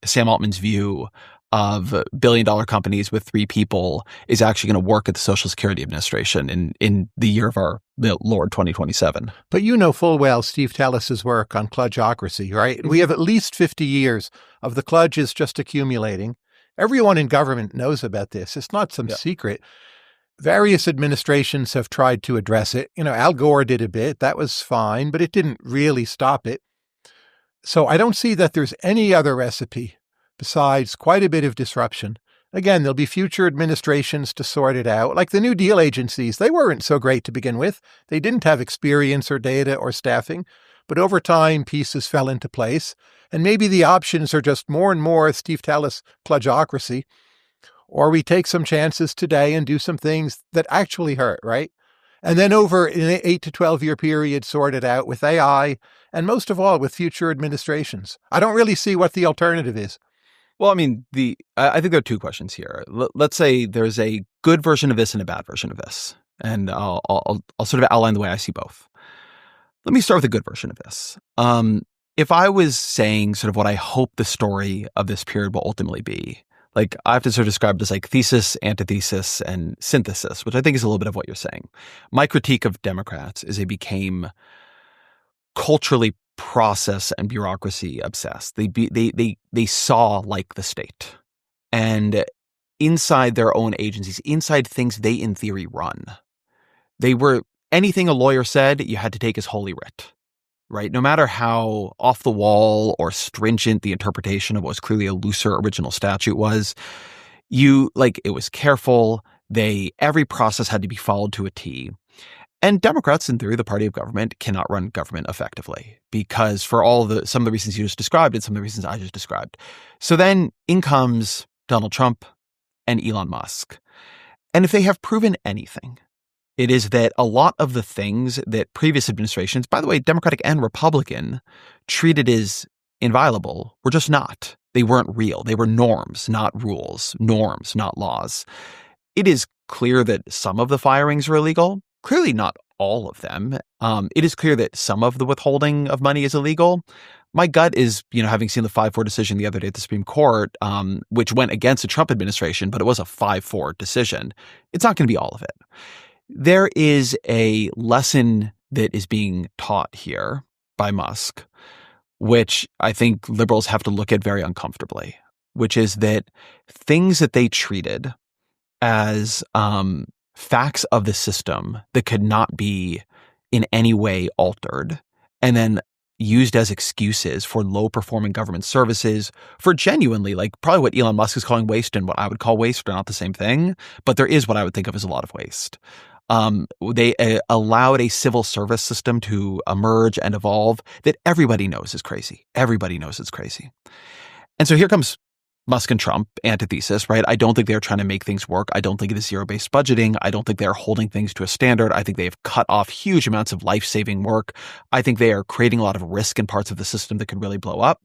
Sam Altman's view of billion-dollar companies with 3 people is actually going to work at the Social Security Administration in the year of our Lord 2027. But you know full well Steve Tellis's work on kludgeocracy, right? Mm-hmm. We have at least 50 years of the kludges just accumulating. Everyone in government knows about this. It's not some secret. Various administrations have tried to address it. Al Gore did a bit. That was fine, but it didn't really stop it. So I don't see that there's any other recipe besides quite a bit of disruption. Again, there'll be future administrations to sort it out. Like the New Deal agencies, they weren't so great to begin with. They didn't have experience or data or staffing. But over time, pieces fell into place. And maybe the options are just more and more Steve Tellis kludgeocracy. Or we take some chances today and do some things that actually hurt, right? And then over an 8 to 12 year period, sort it out with AI and most of all with future administrations. I don't really see what the alternative is. Well, I mean, I think there are 2 questions here. Let's say there's a good version of this and a bad version of this, and I'll sort of outline the way I see both. Let me start with a good version of this. If I was saying sort of what I hope the story of this period will ultimately be, like I have to sort of describe it as like thesis, antithesis, and synthesis, which I think is a little bit of what you're saying. My critique of Democrats is they became culturally process and bureaucracy obsessed. They saw like the state, and inside their own agencies, inside things they in theory run, they were anything a lawyer said you had to take as holy writ, right? No matter how off the wall or stringent the interpretation of what was clearly a looser original statute was, it was careful. Every process had to be followed to a T. And Democrats, in theory, the party of government, cannot run government effectively because for some of the reasons you just described and some of the reasons I just described. So then in comes Donald Trump and Elon Musk. And if they have proven anything, it is that a lot of the things that previous administrations, by the way, Democratic and Republican, treated as inviolable were just not. They weren't real. They were norms, not rules. Norms, not laws. It is clear that some of the firings are illegal. Clearly not all of them. It is clear that some of the withholding of money is illegal. My gut is, having seen the 5-4 decision the other day at the Supreme Court, which went against the Trump administration, but it was a 5-4 decision. It's not going to be all of it. There is a lesson that is being taught here by Musk, which I think liberals have to look at very uncomfortably, which is that things that they treated as facts of the system that could not be in any way altered and then used as excuses for low-performing government services, for genuinely, probably what Elon Musk is calling waste and what I would call waste are not the same thing, but there is what I would think of as a lot of waste. They allowed a civil service system to emerge and evolve that everybody knows is crazy. Everybody knows it's crazy. And so here comes Musk and Trump antithesis, right? I don't think they're trying to make things work. I don't think it is zero-based budgeting. I don't think they're holding things to a standard. I think they have cut off huge amounts of life-saving work. I think they are creating a lot of risk in parts of the system that could really blow up.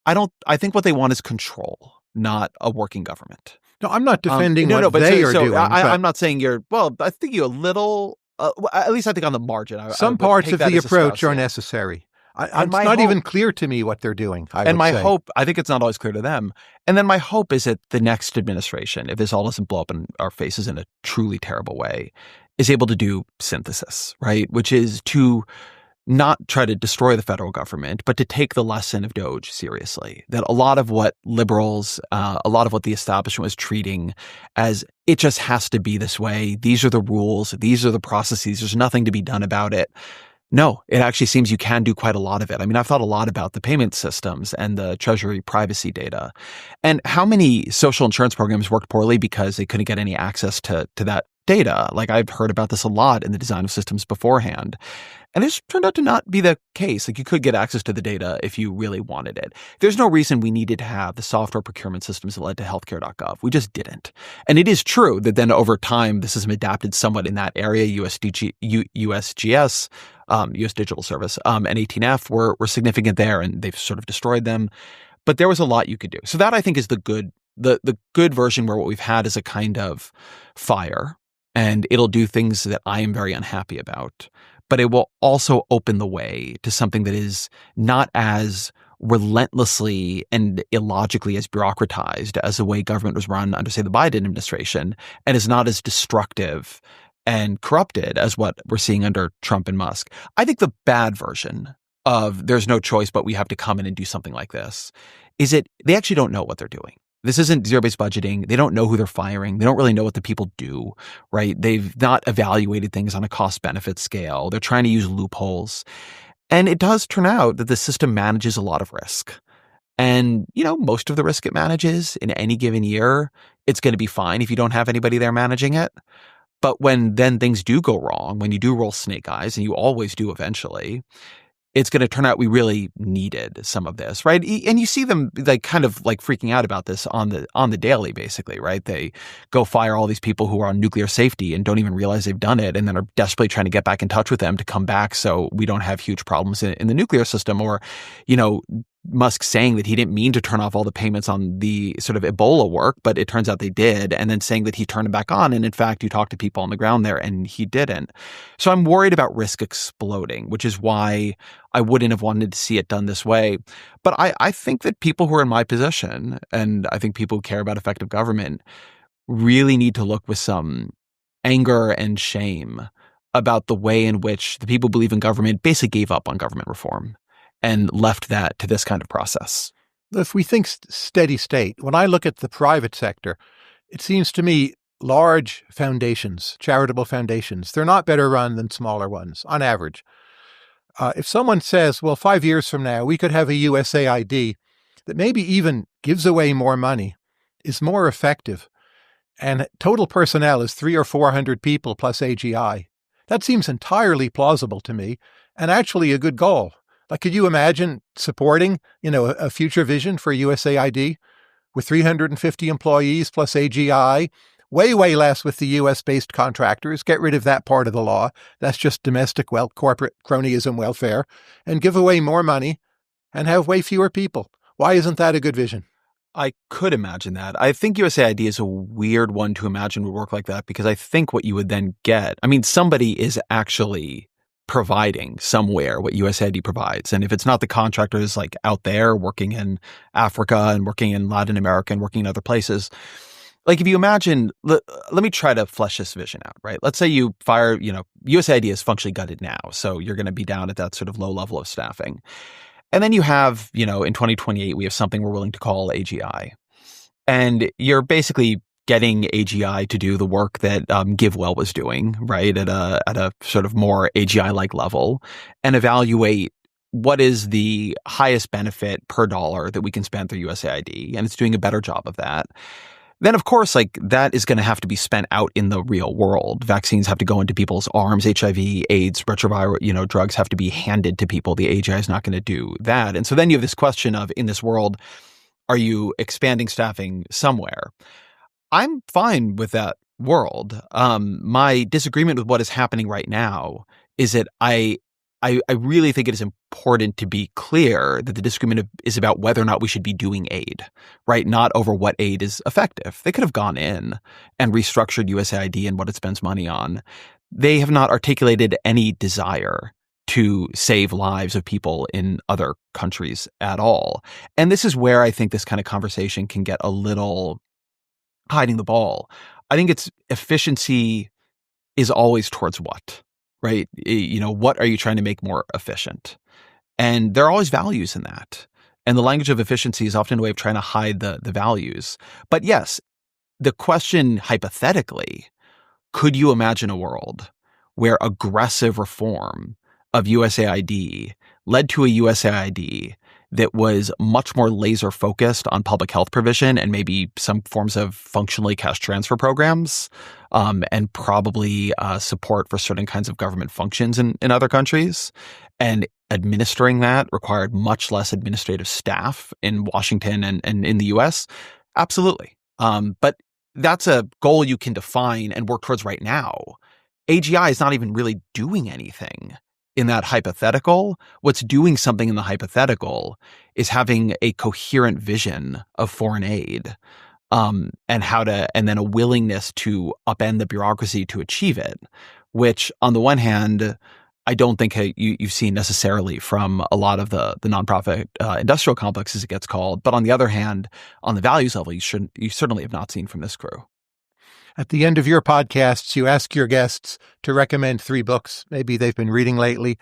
I think what they want is control, not a working government. No, I'm not defending what they are doing. I'm not saying I think you're a little, at least I think on the margin. Some parts of the approach are necessary. It's not even clear to me what they're doing. I think it's not always clear to them. And then my hope is that the next administration, if this all doesn't blow up in our faces in a truly terrible way, is able to do synthesis, right? Which is to not try to destroy the federal government, but to take the lesson of Doge seriously. That a lot of what liberals, a lot of what the establishment was treating as it just has to be this way. These are the rules. These are the processes. There's nothing to be done about it. No, it actually seems you can do quite a lot of it. I mean, I've thought a lot about the payment systems and the Treasury privacy data and how many social insurance programs worked poorly because they couldn't get any access to that data. Like I've heard about this a lot in the design of systems beforehand. And this turned out to not be the case. Like you could get access to the data if you really wanted it. There's no reason we needed to have the software procurement systems that led to healthcare.gov. We just didn't. And it is true that then over time, this has adapted somewhat in that area. USGS, US Digital Service, and 18F were significant there, and they've sort of destroyed them. But there was a lot you could do. So that I think is the good version where what we've had is a kind of fire, and it'll do things that I am very unhappy about. But it will also open the way to something that is not as relentlessly and illogically as bureaucratized as the way government was run under, say, the Biden administration, and is not as destructive and corrupted as what we're seeing under Trump and Musk. I think the bad version of there's no choice, but we have to come in and do something like this is that they actually don't know what they're doing. This isn't zero-based budgeting. They don't know who they're firing. They don't really know what the people do, right? They've not evaluated things on a cost-benefit scale. They're trying to use loopholes. And it does turn out that the system manages a lot of risk. And, most of the risk it manages in any given year, it's going to be fine if you don't have anybody there managing it. But when then things do go wrong, when you do roll snake eyes, and you always do eventually, it's going to turn out we really needed some of this, right? And you see them kind of freaking out about this on the daily, basically, right? They go fire all these people who are on nuclear safety and don't even realize they've done it, and then are desperately trying to get back in touch with them to come back so we don't have huge problems in the nuclear system. Or, Musk saying that he didn't mean to turn off all the payments on the sort of Ebola work, but it turns out they did, and then saying that he turned them back on. And in fact, you talk to people on the ground there and he didn't. So I'm worried about risk exploding, which is why I wouldn't have wanted to see it done this way. But I think that people who are in my position, and I think people who care about effective government, really need to look with some anger and shame about the way in which the people who believe in government basically gave up on government reform and left that to this kind of process. If we think steady state, when I look at the private sector, it seems to me large foundations, charitable foundations, they're not better run than smaller ones on average. If someone says, well, 5 years from now, we could have a USAID that maybe even gives away more money, is more effective, and total personnel is 300 or 400 people plus AGI, that seems entirely plausible to me and actually a good goal. Could you imagine supporting, a future vision for USAID with 350 employees plus AGI, way less with the US-based contractors, get rid of that part of the law. That's just domestic corporate cronyism welfare, and give away more money and have way fewer people. Why isn't that a good vision? I could imagine that. I think USAID is a weird one to imagine would work like that, because I think what you would then get, somebody is actually providing somewhere what USAID provides. And if it's not the contractors out there working in Africa and working in Latin America and working in other places, if you imagine, let me try to flesh this vision out, right? Let's say you fire, USAID is functionally gutted now. So you're going to be down at that sort of low level of staffing. And then you have, in 2028, we have something we're willing to call AGI. And you're basically getting AGI to do the work that GiveWell was doing, right, at a sort of more AGI-like level, and evaluate what is the highest benefit per dollar that we can spend through USAID, and it's doing a better job of that. Then, of course, that is going to have to be spent out in the real world. Vaccines have to go into people's arms. HIV, AIDS, retroviral, drugs have to be handed to people. The AGI is not going to do that. And so then you have this question of, in this world, Are you expanding staffing somewhere? I'm fine with that world. My disagreement with what is happening right now is that I really think it is important to be clear that the disagreement is about whether or not we should be doing aid, right? Not over what aid is effective. They could have gone in and restructured USAID and what it spends money on. They have not articulated any desire to save lives of people in other countries at all. And this is where I think this kind of conversation can get a little hiding the ball. I think it's efficiency is always towards what, right? What are you trying to make more efficient? And there are always values in that. And the language of efficiency is often a way of trying to hide the values. But yes, the question hypothetically, could you imagine a world where aggressive reform of USAID led to a USAID that was much more laser focused on public health provision and maybe some forms of functionally cash transfer programs, and probably support for certain kinds of government functions in other countries. And administering that required much less administrative staff in Washington and in the US? Absolutely. But that's a goal you can define and work towards right now. AGI is not even really doing anything in that hypothetical. What's doing something in the hypothetical is having a coherent vision of foreign aid, and then a willingness to upend the bureaucracy to achieve it, which on the one hand, I don't think you've seen necessarily from a lot of the nonprofit industrial complex, as it gets called. But on the other hand, on the values level, you certainly have not seen from this crew. At the end of your podcasts, you ask your guests to recommend 3 books maybe they've been reading lately.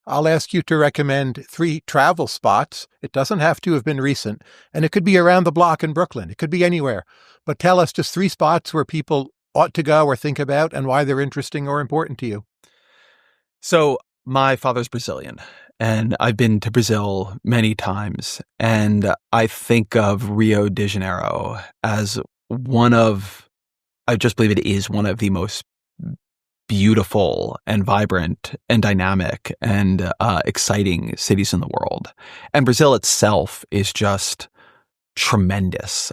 I'll ask you to recommend 3 travel spots. It doesn't have to have been recent, and it could be around the block in Brooklyn. It could be anywhere. But tell us just 3 spots where people ought to go or think about and why they're interesting or important to you. So my father's Brazilian, and I've been to Brazil many times, and I think of Rio de Janeiro as I just believe it is one of the most beautiful and vibrant and dynamic and exciting cities in the world. And Brazil itself is just tremendous.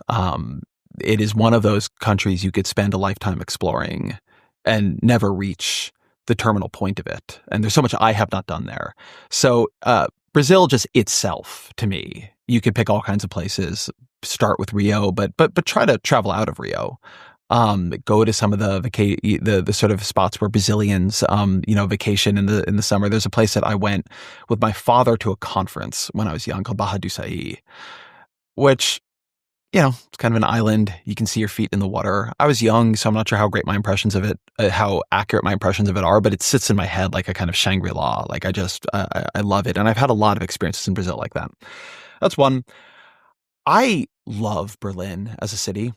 It is one of those countries you could spend a lifetime exploring and never reach the terminal point of it. And there's so much I have not done there. So Brazil just itself, to me, you could pick all kinds of places, start with Rio, but try to travel out of Rio. Go to some of the sort of spots where Brazilians, vacation in the summer. There's a place that I went with my father to a conference when I was young called Barra do Saí, which, it's kind of an island. You can see your feet in the water. I was young, so I'm not sure how great my impressions of it, how accurate my impressions of it are, but it sits in my head like a kind of Shangri-La. Like I love it. And I've had a lot of experiences in Brazil like that. That's one. I love Berlin as a city.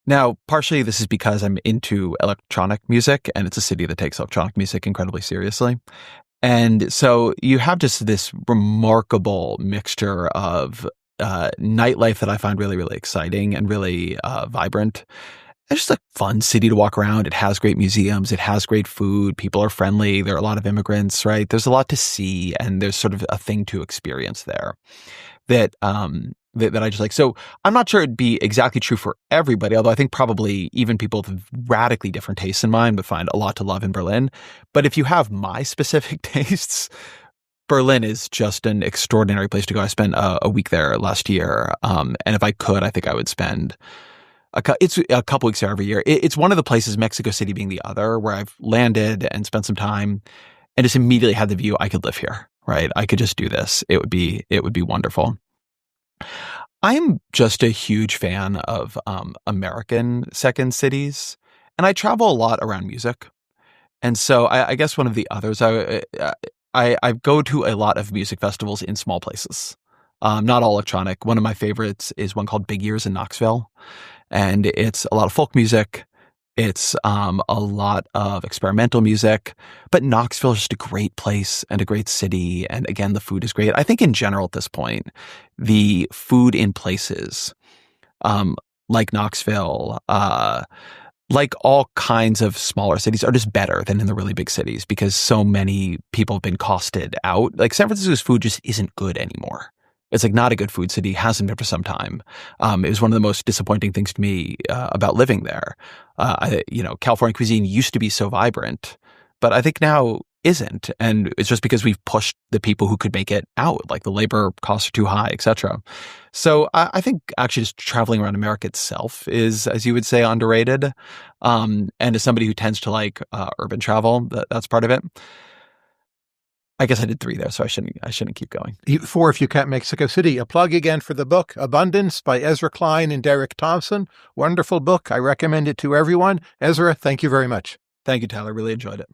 Now, partially this is because I'm into electronic music, and it's a city that takes electronic music incredibly seriously. And so you have just this remarkable mixture of nightlife that I find really, really exciting and really vibrant. It's just a fun city to walk around. It has great museums. It has great food. People are friendly. There are a lot of immigrants, right? There's a lot to see, and there's sort of a thing to experience there that I just like. So I'm not sure it'd be exactly true for everybody, although I think probably even people with radically different tastes in mind would find a lot to love in Berlin. But if you have my specific tastes, Berlin is just an extraordinary place to go. I spent a week there last year. And if I could, I think I would spend it's a couple weeks there every year. It's one of the places, Mexico City being the other, where I've landed and spent some time and just immediately had the view, I could live here, right? I could just do this. It would be wonderful. I'm just a huge fan of American second cities, and I travel a lot around music. And so I guess one of the others, I go to a lot of music festivals in small places, not all electronic. One of my favorites is one called Big Ears in Knoxville, and it's a lot of folk music. It's a lot of experimental music, but Knoxville is just a great place and a great city. And again, the food is great. I think in general at this point, the food in places like Knoxville, like all kinds of smaller cities, are just better than in the really big cities because so many people have been costed out. Like San Francisco's food just isn't good anymore. It's like not a good food city, hasn't been for some time. It was one of the most disappointing things to me about living there. California cuisine used to be so vibrant, but I think now isn't. And it's just because we've pushed the people who could make it out, like the labor costs are too high, et cetera. So I think actually just traveling around America itself is, as you would say, underrated. And as somebody who tends to like urban travel, that's part of it. I guess I did 3 there, so I shouldn't keep going. 4 if you count Mexico City. A plug again for the book, Abundance by Ezra Klein and Derek Thompson. Wonderful book. I recommend it to everyone. Ezra, thank you very much. Thank you, Tyler. Really enjoyed it.